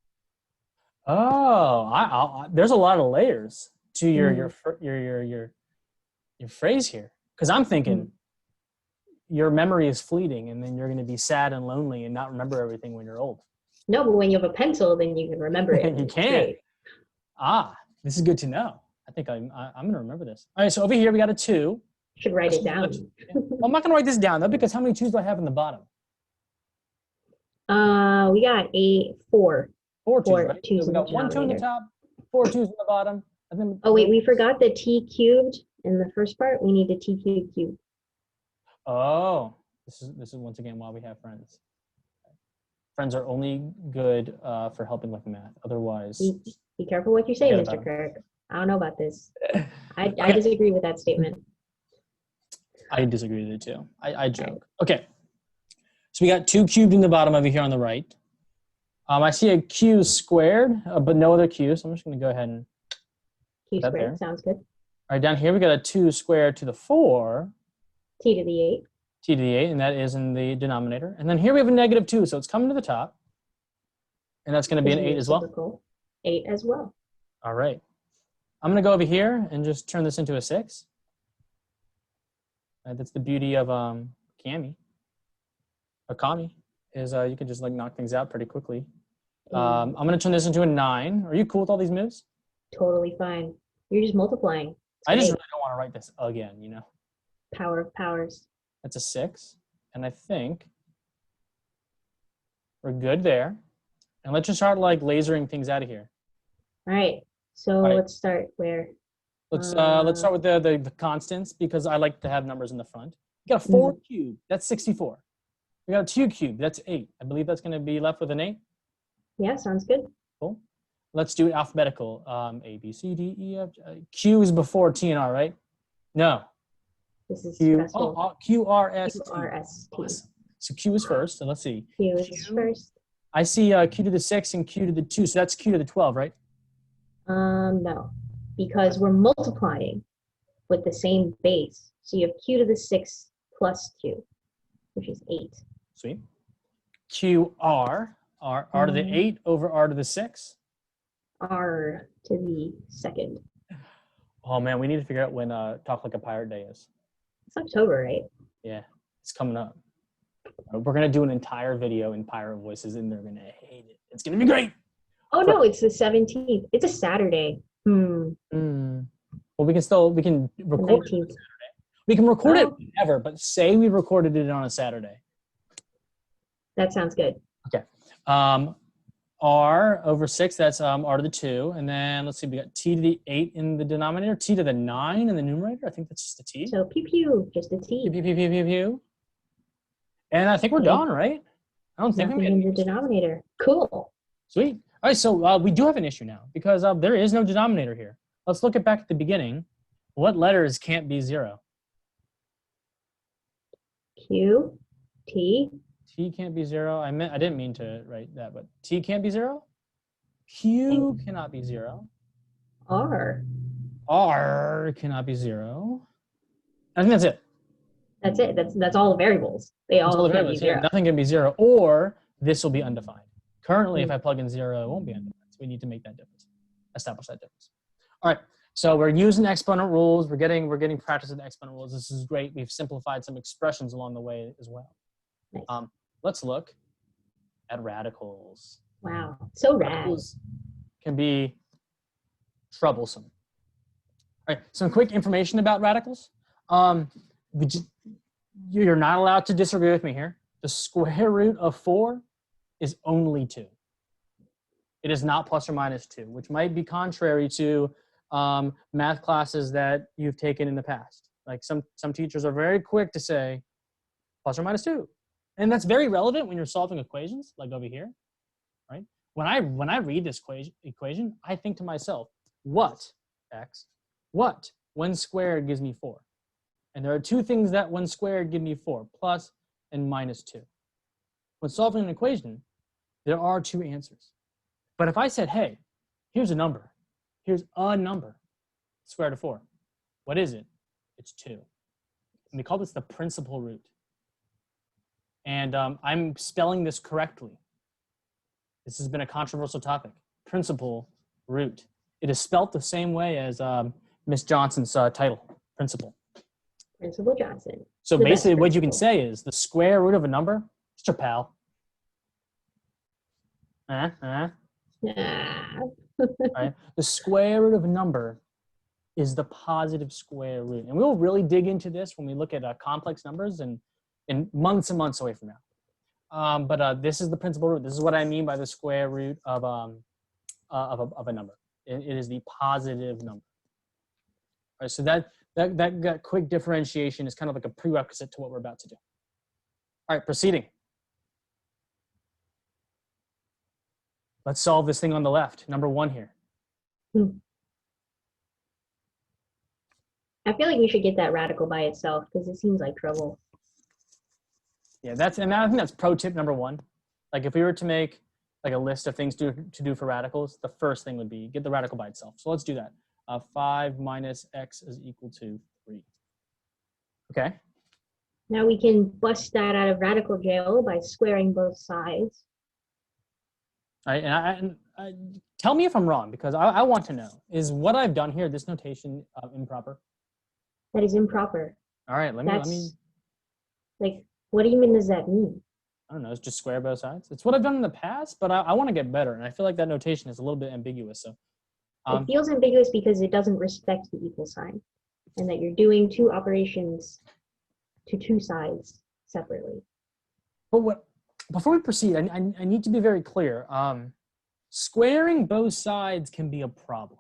Oh, there's a lot of layers to your phrase here. Because I'm thinking your memory is fleeting, and then you're going to be sad and lonely and not remember everything when you're old. No, but when you have a pencil, then you can remember it. You can. This is good to know. I think I'm going to remember this. All right, so over here we got a 2. Should write it down. Well, I'm not going to write this down, though, because how many 2s do I have in the bottom? We got 4. 4 2s, right? Twos So we got 1 2 in the top, 4 2s in the bottom. And then oh, wait, we forgot the t cubed in the first part. We need a t cubed. Oh, this is once again why we have friends. Friends are only good for helping with math. Otherwise, be careful what you say, Mr. Kirk. I don't know about this. I disagree with that statement. I disagree with it too. I joke. Okay. So we got 2 cubed in the bottom over here on the right. I see a q squared, but no other q, so I'm just going to go ahead and Q put that squared there. sounds good. All right, down here we got a 2 squared to the 4, T to the 8. t to the 8, and that is in the denominator. And then here we have a negative 2, so it's coming to the top. And that's going to be an 8 as well. Reciprocal. 8 as well. All right. I'm going to go over here and just turn this into a 6. That's the beauty of Kami. Or Kami is you can just like knock things out pretty quickly. I'm going to turn this into a 9. Are you cool with all these moves? Totally fine. You're just multiplying. I just really don't want to write this again, you know. Power of powers. That's a 6. And I think we're good there. And let's just start like lasering things out of here. All right. So let's start where? Let's start with the constants because I like to have numbers in the front. We got a 4 cubed. That's 64. We got a 2 cubed. That's 8. I believe that's going to be left with an 8. Yeah, sounds good. Cool. Let's do it alphabetical. A, B, C, D, E, F, G. Q is before T and R, right? No. This is Q, stressful. Q, R, S, T. Q, R, S, T. Awesome. So Q is first. So let's see. Q is first. I see Q to the 6 and Q to the 2. So that's Q to the 12, right? No, because we're multiplying with the same base. So you have Q to the 6 plus Q, which is 8. Sweet. Q, R. R to the 8 over R to the 6. R to the 2nd. Oh man, we need to figure out when Talk Like a Pirate Day is. It's October, right? Yeah, it's coming up. We're going to do an entire video in pirate voices and they're going to hate it. It's going to be great. Oh no, it's the 17th. It's a Saturday. Well, we can record it on a Saturday. We can record it whenever, but say we recorded it on a Saturday. That sounds good. Okay. R over 6, that's R to the 2. And then let's see, we got T to the 8 in the denominator, T to the 9 in the numerator. I think that's just a T. So pew pew, just a T. Pew, pew, pew, pew, pew, pew. And I think we're done, right? I don't think we in the denominator. Cool. Sweet. All right, so we do have an issue now because there is no denominator here. Let's look back at the beginning. What letters can't be 0? Q, T. T can't be 0. I didn't mean to write that, but T can't be 0. Q cannot be 0. R. R cannot be 0. I think that's it. That's it. That's all the variables. They all can't be 0. Yeah, nothing can be 0, or this will be undefined. Currently, if I plug in 0, it won't be undefined. So we need to make that difference, establish that difference. All right. So we're using exponent rules. We're getting practice with exponent rules. This is great. We've simplified some expressions along the way as well. Nice. Let's look at radicals. Wow, so rad. Radicals can be troublesome. All right, some quick information about radicals. You're not allowed to disagree with me here. The square root of 4 is only 2. It is not plus or minus 2, which might be contrary to math classes that you've taken in the past. Like some teachers are very quick to say plus or minus 2. And that's very relevant when you're solving equations, like over here, right? When I read this equation, I think to myself, what, x, what, 1 squared gives me 4. And there are 2 things that 1 squared give me 4, plus and minus 2. When solving an equation, there are 2 answers. But if I said, hey, here's a number, square root of 4. What is it? It's 2. And we call this the principal root. And I'm spelling this correctly. This has been a controversial topic. Principal root. It is spelt the same way as Miss Johnson's title, principal. Principal Johnson. So basically what you can say is the square root of a number, it's your pal. Right? The square root of a number is the positive square root. And we'll really dig into this when we look at complex numbers and months and months away from now. But this is the principal root. This is what I mean by the square root of a number. It is the positive number. All right, so that quick differentiation is kind of like a prerequisite to what we're about to do. All right, proceeding. Let's solve this thing on the left, number 1 here. I feel like we should get that radical by itself because it seems like trouble. Yeah, I think that's pro tip number one. Like if we were to make like a list of things to do for radicals, the first thing would be get the radical by itself. So let's do that. 5 minus x is equal to 3. Okay. Now we can bust that out of radical jail by squaring both sides. All right, and tell me if I'm wrong, because I want to know, is what I've done here, this notation, improper? That is improper. All right, let me. Like, what do you mean? Does that mean? I don't know. It's just square both sides. It's what I've done in the past, but I want to get better, and I feel like that notation is a little bit ambiguous. So it feels ambiguous because it doesn't respect the equal sign, and that you're doing two operations to two sides separately. But before we proceed, I need to be very clear. Squaring both sides can be a problem,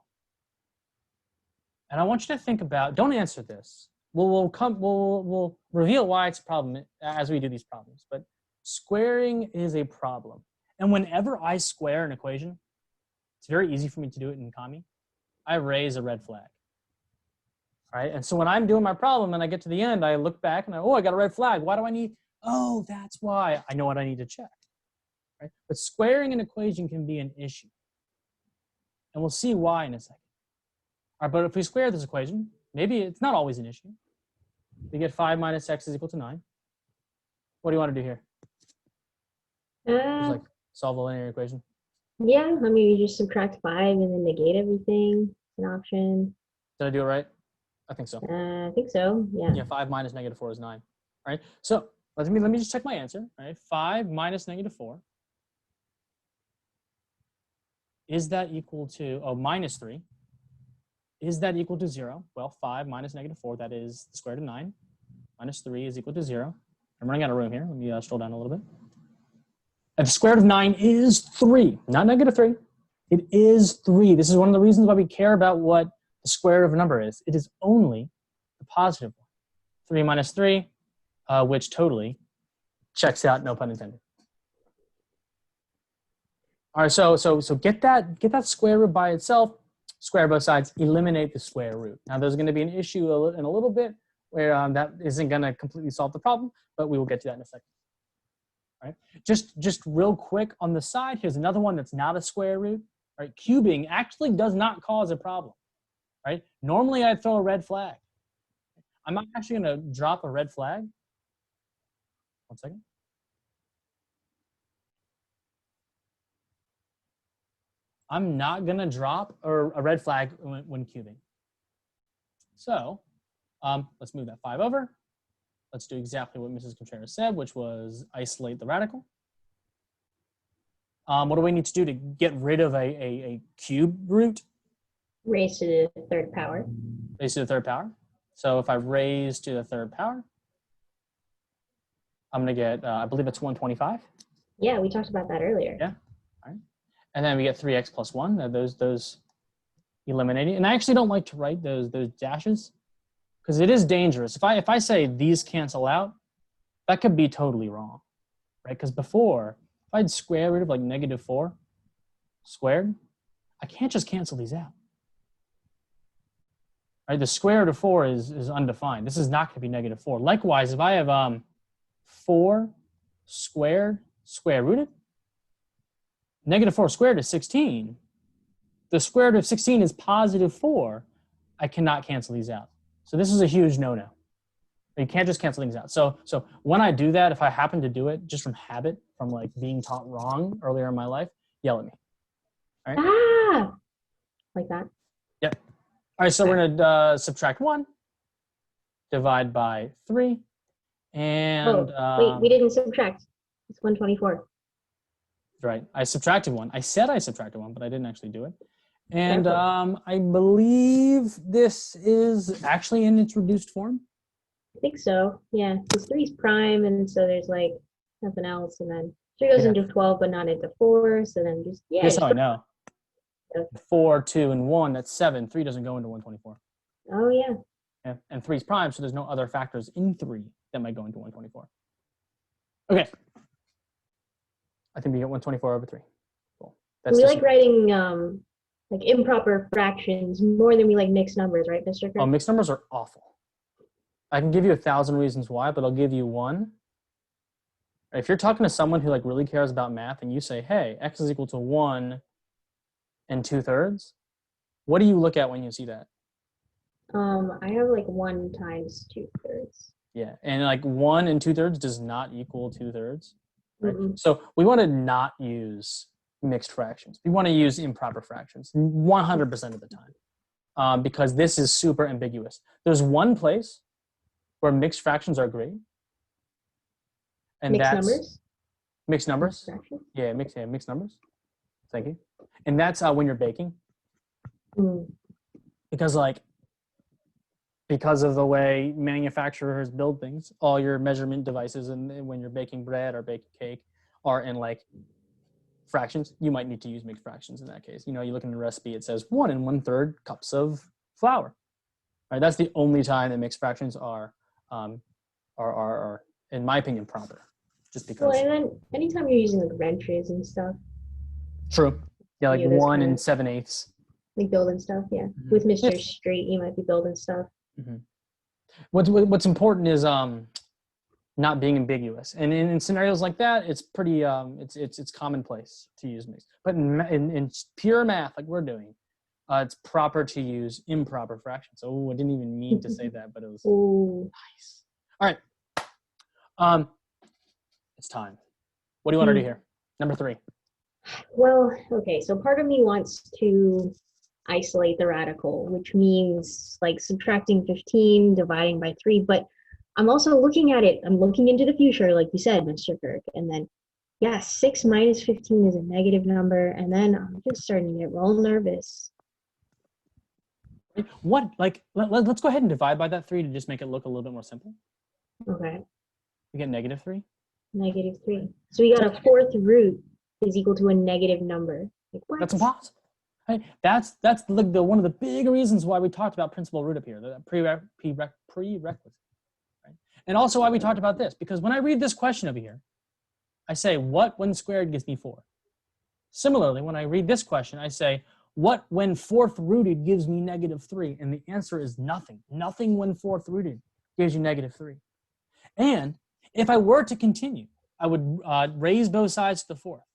and I want you to think about. Don't answer this. We'll reveal why it's a problem as we do these problems. But squaring is a problem, and whenever I square an equation, it's very easy for me to do it in Commie. I raise a red flag. Right? And so when I'm doing my problem and I get to the end, I look back and I got a red flag. Why do I need? Oh, that's why. I know what I need to check. Right? But squaring an equation can be an issue. And we'll see why in a second. All right, but if we square this equation, maybe it's not always an issue. We get 5 minus x is equal to 9. What do you want to do here? Just like solve a linear equation? Yeah, I mean, you just subtract 5 and then negate everything. It's an option. Did I do it right? I think so. I think so, yeah. Yeah, 5 minus negative 4 is 9. All right, so let me just check my answer. All right, 5 minus negative 4. Is that equal to, minus 3. Is that equal to 0? Well, 5 minus negative 4, that is the square root of 9. Minus 3 is equal to 0. I'm running out of room here. Let me scroll down a little bit. And the square root of 9 is 3, not negative 3. It is 3. This is one of the reasons why we care about what the square root of a number is. It is only the positive one. 3 minus 3, which totally checks out, no pun intended. All right, so get that square root by itself, square both sides, eliminate the square root. Now there's going to be an issue in a little bit where that isn't going to completely solve the problem, but we will get to that in a second. All right, just real quick on the side, here's another one that's not a square root. Right, cubing actually does not cause a problem. Right, normally I'd throw a red flag. I'm actually going to drop a red flag. 1 second. I'm not going to drop a red flag when cubing. So let's move that 5 over. Let's do exactly what Mrs. Contreras said, which was isolate the radical. What do we need to do to get rid of a cube root? Raise to the third power. Raise to the third power. So if I raise to the third power, I'm going to get, I believe it's 125. Yeah, we talked about that earlier. Yeah. All right. And then we get 3x plus 1. Those eliminating. And I actually don't like to write those dashes because it is dangerous. If I say these cancel out, that could be totally wrong, right? Because before, if I had square root of like negative 4 squared, I can't just cancel these out. Right? The square root of 4 is undefined. This is not going to be negative 4. Likewise, if I have 4 squared square rooted, negative 4 squared is 16. The square root of 16 is positive 4. I cannot cancel these out. So this is a huge no-no. You can't just cancel things out. So when I do that, if I happen to do it just from habit, from like being taught wrong earlier in my life, yell at me. All right? Ah! Like that? Yep. All right, so we're going to subtract 1, divide by 3, and... wait, we didn't subtract. It's 124. Right, I subtracted 1. I said I subtracted 1, but I didn't actually do it. And I believe this is actually in its reduced form. I think so, yeah. Because 3 is prime, and so there's like nothing else, and then 3 goes into 12, but not into 4, so then just, yeah. Here's how I know. 4, 2, and 1, that's 7. 3 doesn't go into 124. Oh, yeah. Yeah. And 3 is prime, so there's no other factors in 3 that might go into 124. Okay. I think we get 124 over 3. Cool. That's we like writing like improper fractions more than we like mixed numbers, right, Mr. Kirk? Oh, mixed numbers are awful. I can give you 1,000 reasons why, but I'll give you one. If you're talking to someone who like really cares about math and you say, hey, x is equal to 1 and 2/3, what do you look at when you see that? I have like 1 times 2/3. Yeah, and like 1 and 2/3 does not equal 2/3, right? Mm-mm. So we want to not use mixed fractions. We want to use improper fractions 100% of the time, because this is super ambiguous. There's one place where mixed fractions are great, and Mixed that's numbers? mixed numbers. Fractions? Yeah, mixed numbers. Thank you. And that's when you're baking, Mm. because of the way manufacturers build things, all your measurement devices and when you're baking bread or baking cake are in like fractions. You might need to use mixed fractions in that case. You look in the recipe, it says 1 1/3 cups of flour. Right? That's the only time that mixed fractions are in my opinion, proper. Just because. Well, and then anytime you're using like wrenches and stuff, True. Yeah, like Yeah, that's 1 kinda- 7/8. like building stuff, yeah. Mhm. With Mr. Yes. Straight, you might be building stuff. Mm-hmm. What's important is not being ambiguous, and in scenarios like that, it's pretty it's commonplace to use mixed. But in pure math, like we're doing, it's proper to use improper fractions. Oh, I didn't even mean to say that, but it was Ooh. nice. All right, it's time. What do you want to do here? Number 3. Well, okay, so part of me wants to isolate the radical, which means like subtracting 15, dividing by 3, but I'm also looking at it, I'm looking into the future, like you said, Mr. Kirk, and then, yeah, 6 minus 15 is a negative number, and then I'm just starting to get real nervous. What, like, let's go ahead and divide by that 3 to just make it look a little bit more simple. Okay, We get -3. negative 3. So we got a 4th root is equal to a negative number. Like, what? That's impossible. Right? That's like one of the big reasons why we talked about principal root up here, the prerequisite. Right? And also why we talked about this, because when I read this question over here, I say, what when squared gives me 4? Similarly, when I read this question, I say, what when 4th rooted gives me -3? And the answer is nothing. Nothing when 4th rooted gives you -3. And if I were to continue, I would raise both sides to the 4th.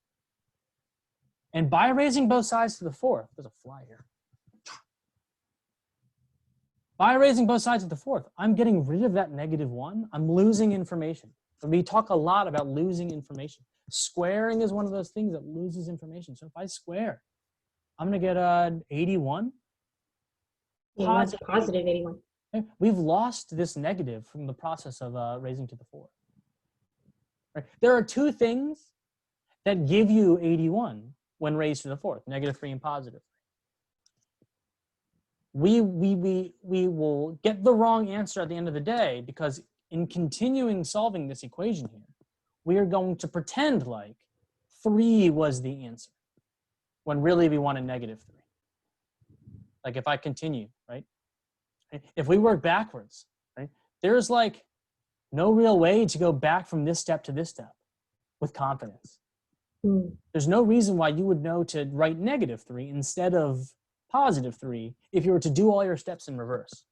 And by raising both sides to the 4th, there's a fly here. By raising both sides to the 4th, I'm getting rid of that -1. I'm losing information. So we talk a lot about losing information. Squaring is one of those things that loses information. So if I square, I'm going to get 81. Yeah, positive 81. We've lost this negative from the process of raising to the 4th. Right? There are 2 things that give you 81 when raised to the 4th, -3 and +3. We will get the wrong answer at the end of the day, because in continuing solving this equation here, we are going to pretend like 3 was the answer, when really we want a -3. Like if I continue, right? If we work backwards, right? There's like no real way to go back from this step to this step with confidence. There's no reason why you would know to write -3 instead of +3 if you were to do all your steps in reverse.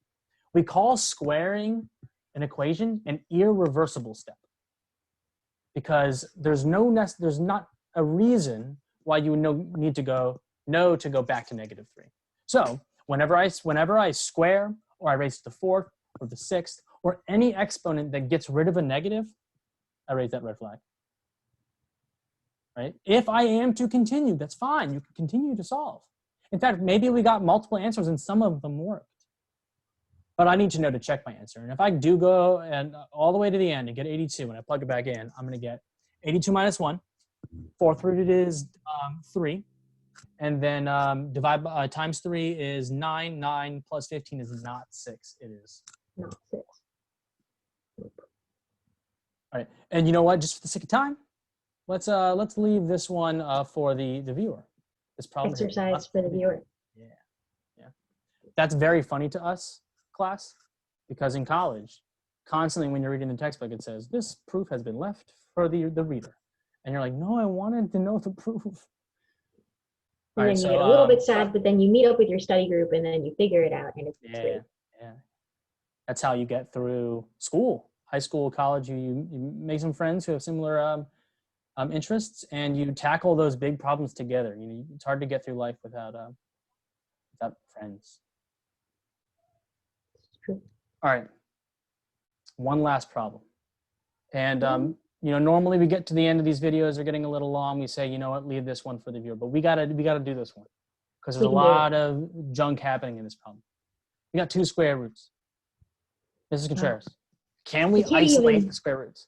We call squaring an equation an irreversible step, because there's not a reason why you would need to go back to -3. So whenever I square, or I raise to the 4th or the 6th, or any exponent that gets rid of a negative, I raise that red flag. Right? If I am to continue, that's fine. You can continue to solve. In fact, maybe we got multiple answers and some of them worked. But I need to know to check my answer. And if I do go and all the way to the end and get 82, and I plug it back in, I'm going to get 82 minus 1. 4th rooted is 3. And then divide by, times 3 is 9. 9 plus 15 is not 6. It is not 6. All right. And you know what? Just for the sake of time, let's leave this one for the viewer. This problem exercise for the viewer. Yeah. That's very funny to us, class, because in college, constantly when you're reading the textbook, it says this proof has been left for the reader, and you're like, no, I wanted to know the proof. And then you get a little bit sad, but then you meet up with your study group and then you figure it out, and it's great. Yeah. That's how you get through school. high school, college, you make some friends who have similar interests, and you tackle those big problems together. You know, it's hard to get through life without friends. It's true. All right, one last problem. And you know, normally we get to the end of these videos, they're getting a little long. We say, you know what, leave this one for the viewer, but we gotta do this one because there's a lot of junk happening in this problem. We got 2 square roots. This is Contreras. Can we isolate the square roots?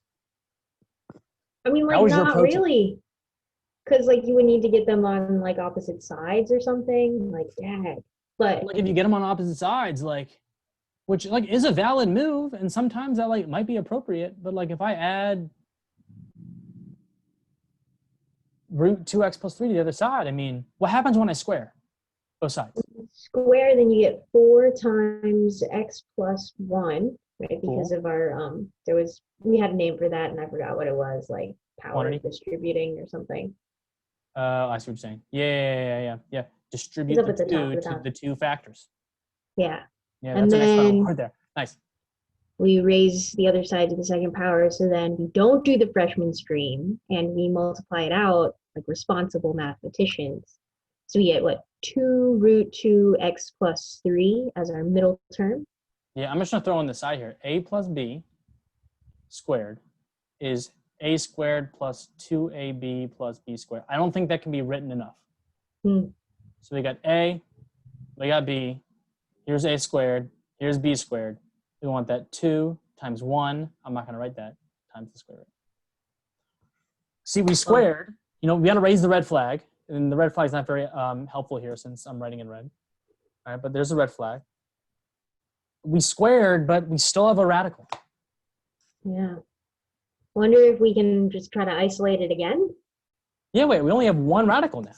I mean, like, not really. Because, like, you would need to get them on, like, opposite sides or something. Like, dang. But like, if you get them on opposite sides, like, which, like, is a valid move, and sometimes that, like, might be appropriate. But, like, if I add root 2x plus 3 to the other side, I mean, what happens when I square both sides? Square, then you get 4 times x plus 1, right? Because of our, we had a name for that, and I forgot what it was, like power Quantity? distributing or something. I see what you're saying. Yeah. Distribute the 2 to the 2 factors. Yeah. Yeah, that's an exponent word there. Nice. We raise the other side to the second power, so then we don't do the freshman stream, and we multiply it out like responsible mathematicians. So we get, what, 2 root 2x plus 3 as our middle term? Yeah, I'm just going to throw on the side here. A plus b squared is a squared plus 2ab plus b squared. I don't think that can be written enough. So we got a, we got b, here's a squared, here's b squared. We want that 2 times 1, I'm not going to write that, times the square root. See, we squared, you know, we got to raise the red flag, and the red flag is not very helpful here since I'm writing in red. All right, but there's a red flag. We squared, but we still have a radical. Yeah. Wonder if we can just try to isolate it again? Yeah, wait, we only have 1 radical now.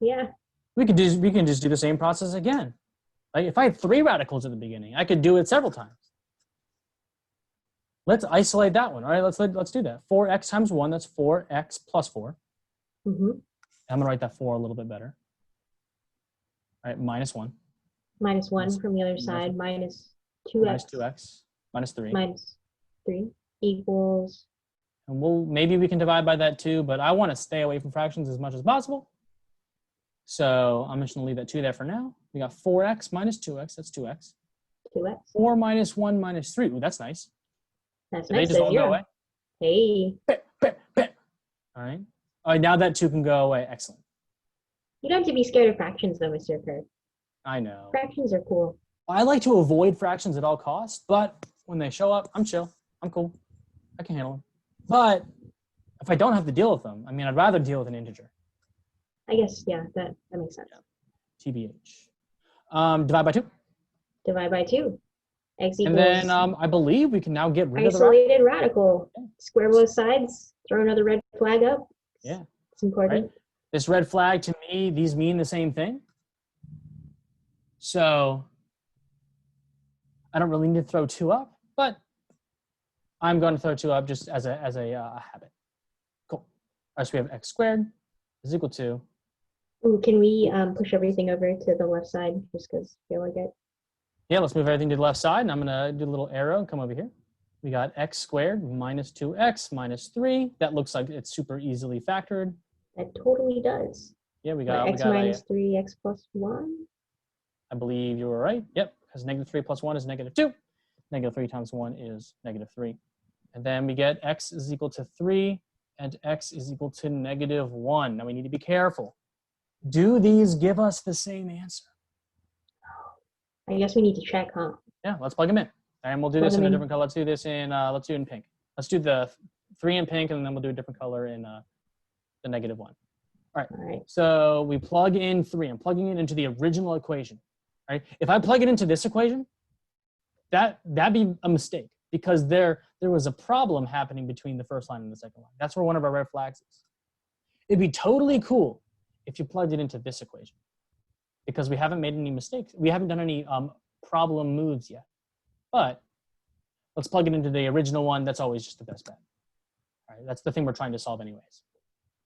Yeah. We can just do the same process again. Like if I had 3 radicals at the beginning, I could do it several times. Let's isolate that one. All right, let's do that. 4x times 1, that's 4x plus 4. I'm gonna write that 4 a little bit better. All right, minus 1. Minus 1 from the other side, minus 2x. Minus 2x, minus 3. Minus 3 equals. And maybe we can divide by that too, but I want to stay away from fractions as much as possible. So I'm just gonna leave that 2 there for now. We got 4x minus 2x, that's 2x. 2x. 4 minus 1 minus 3, ooh, that's nice. That's Did nice. they just all go away? Hey. All right. All right, now that 2 can go away. Excellent. You don't have to be scared of fractions though, Mr. Kerr. I know. Fractions are cool. I like to avoid fractions at all costs, but when they show up, I'm chill. I'm cool. I can handle them. But if I don't have to deal with them, I mean, I'd rather deal with an integer. I guess, yeah, that makes sense. Yeah. TBH. Divide by 2. Divide by 2. X equals. And then I believe we can now get rid of the isolated radical. Yeah. Square both sides. Throw another red flag up. Yeah. It's important. Right? This red flag, to me, these mean the same thing. So I don't really need to throw 2 up, but I'm going to throw 2 up just as a habit. Cool. All right, so we have x squared is equal to. Ooh, can we push everything over to the left side just because I feel like it? Yeah, let's move everything to the left side, and I'm going to do a little arrow and come over here. We got x squared minus 2x minus 3. That looks like it's super easily factored. That totally does. Yeah, we got x minus 3, x plus 1. I believe you were right. Yep, because negative 3 plus 1 is negative 2. Negative 3 times 1 is negative 3. And then we get x is equal to 3, and x is equal to negative 1. Now we need to be careful. Do these give us the same answer? I guess we need to check, huh? Yeah, let's plug them in. And we'll do this in a different color. Let's do this in, let's do it in pink. Let's do the 3 in pink, and then we'll do a different color in the negative 1. All right, so we plug in 3. I'm plugging it into the original equation. Right? If I plug it into this equation, that'd be a mistake because there was a problem happening between the first line and the second line. That's where one of our red flags is. It'd be totally cool if you plugged it into this equation because we haven't made any mistakes. We haven't done any problem moves yet. But let's plug it into the original one. That's always just the best bet. All right, that's the thing we're trying to solve anyways.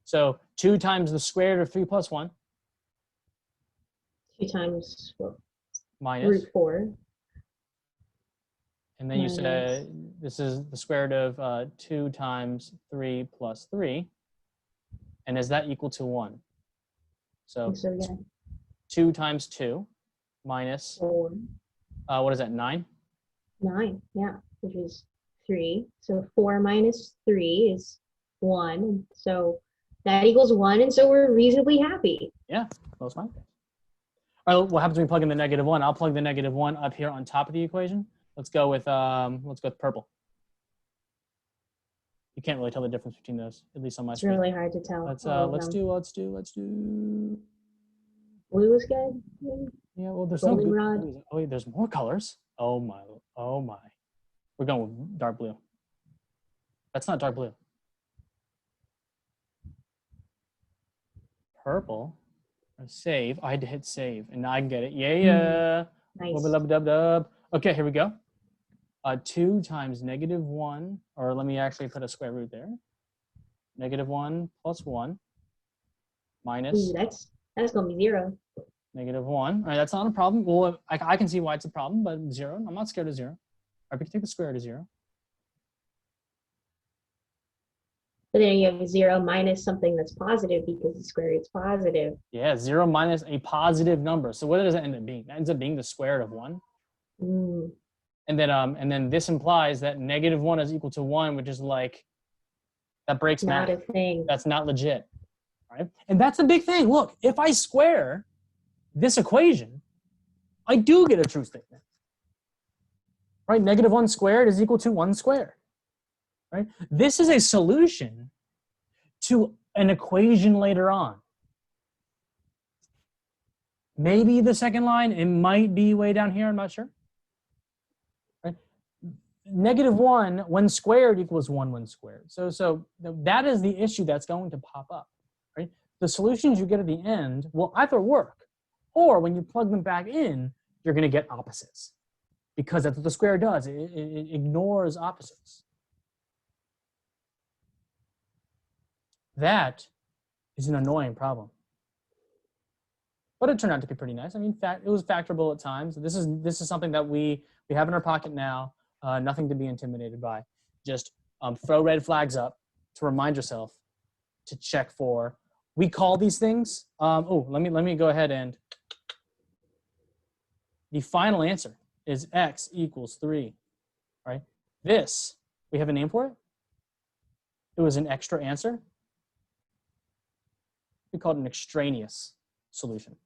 So 2 times the square root of 3 plus 1. 2 times minus root 4. And then you said this is the square root of 2 times 3 plus 3. And is that equal to 1? So, So yeah, 2 times 2 minus, 4, what is that, 9? 9, yeah, which is 3. So 4 minus 3 is 1. So that equals 1, and so we're reasonably happy. Yeah, close fine. All right, what happens when we plug in the -1? I'll plug the -1 up here on top of the equation. Let's go with purple. You can't really tell the difference between those, at least on my It's screen. really hard to tell. Let's do. Blue is good. Yeah, well, there's Goldenrod. no. Oh wait, there's more colors. Oh my. We're going with dark blue. That's not dark blue. Purple. Save. I had to hit save, and now I can get it. Yeah. Nice. Okay, here we go. 2 times -1, or let me actually put a square root there. -1 plus 1 minus. Ooh, that's gonna be 0. -1. All right, that's not a problem. Well, I can see why it's a problem, but 0. I'm not scared of 0. All right, we can take the square root of 0. But then you have 0 minus something that's positive because the square root's positive. Yeah, 0 minus a positive number. So what does that end up being? That ends up being the square root of 1. Mm. And then this implies that -1 is equal to 1, which is like, that breaks math. Not a thing. That's not legit, right? And that's a big thing. Look, if I square this equation, I do get a true statement, right? -1 squared is equal to 1 squared, right? This is a solution to an equation later on. Maybe the second line, it might be way down here, I'm not sure. Right? -1 when squared equals 1 squared. So that is the issue that's going to pop up, right? The solutions you get at the end will either work, or when you plug them back in, you're going to get opposites, because that's what the square does. It ignores opposites. That is an annoying problem, but it turned out to be pretty nice. I mean, it was factorable at times. This is something that we have in our pocket now. Nothing to be intimidated by. Just throw red flags up to remind yourself to check for. We call these things. Let me go ahead and. The final answer is x equals 3, right? This, we have a name for it. It was an extra answer. We call it an extraneous solution.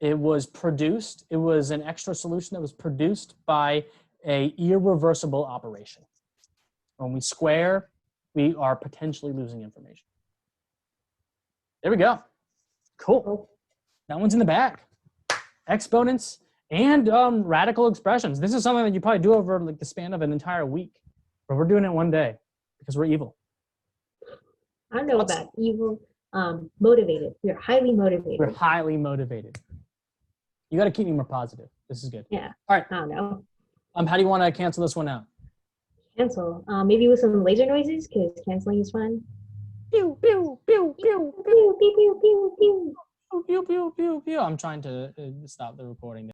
It was an extra solution that was produced by an irreversible operation. When we square, we are potentially losing information. There we go. Cool. That one's in the bag. Exponents and radical expressions. This is something that you probably do over like the span of an entire week, but we're doing it one day because we're evil. I don't know about evil. Motivated. We're highly motivated. We're highly motivated. You got to keep me more positive. This is good. Yeah. All right. I don't know. How do you want to cancel this one out? Cancel. Maybe with some laser noises, because canceling is fun. Pew, pew, pew, pew, Pew, pew, pew, pew, pew. pew, pew, pew, pew. I'm trying to stop the recording.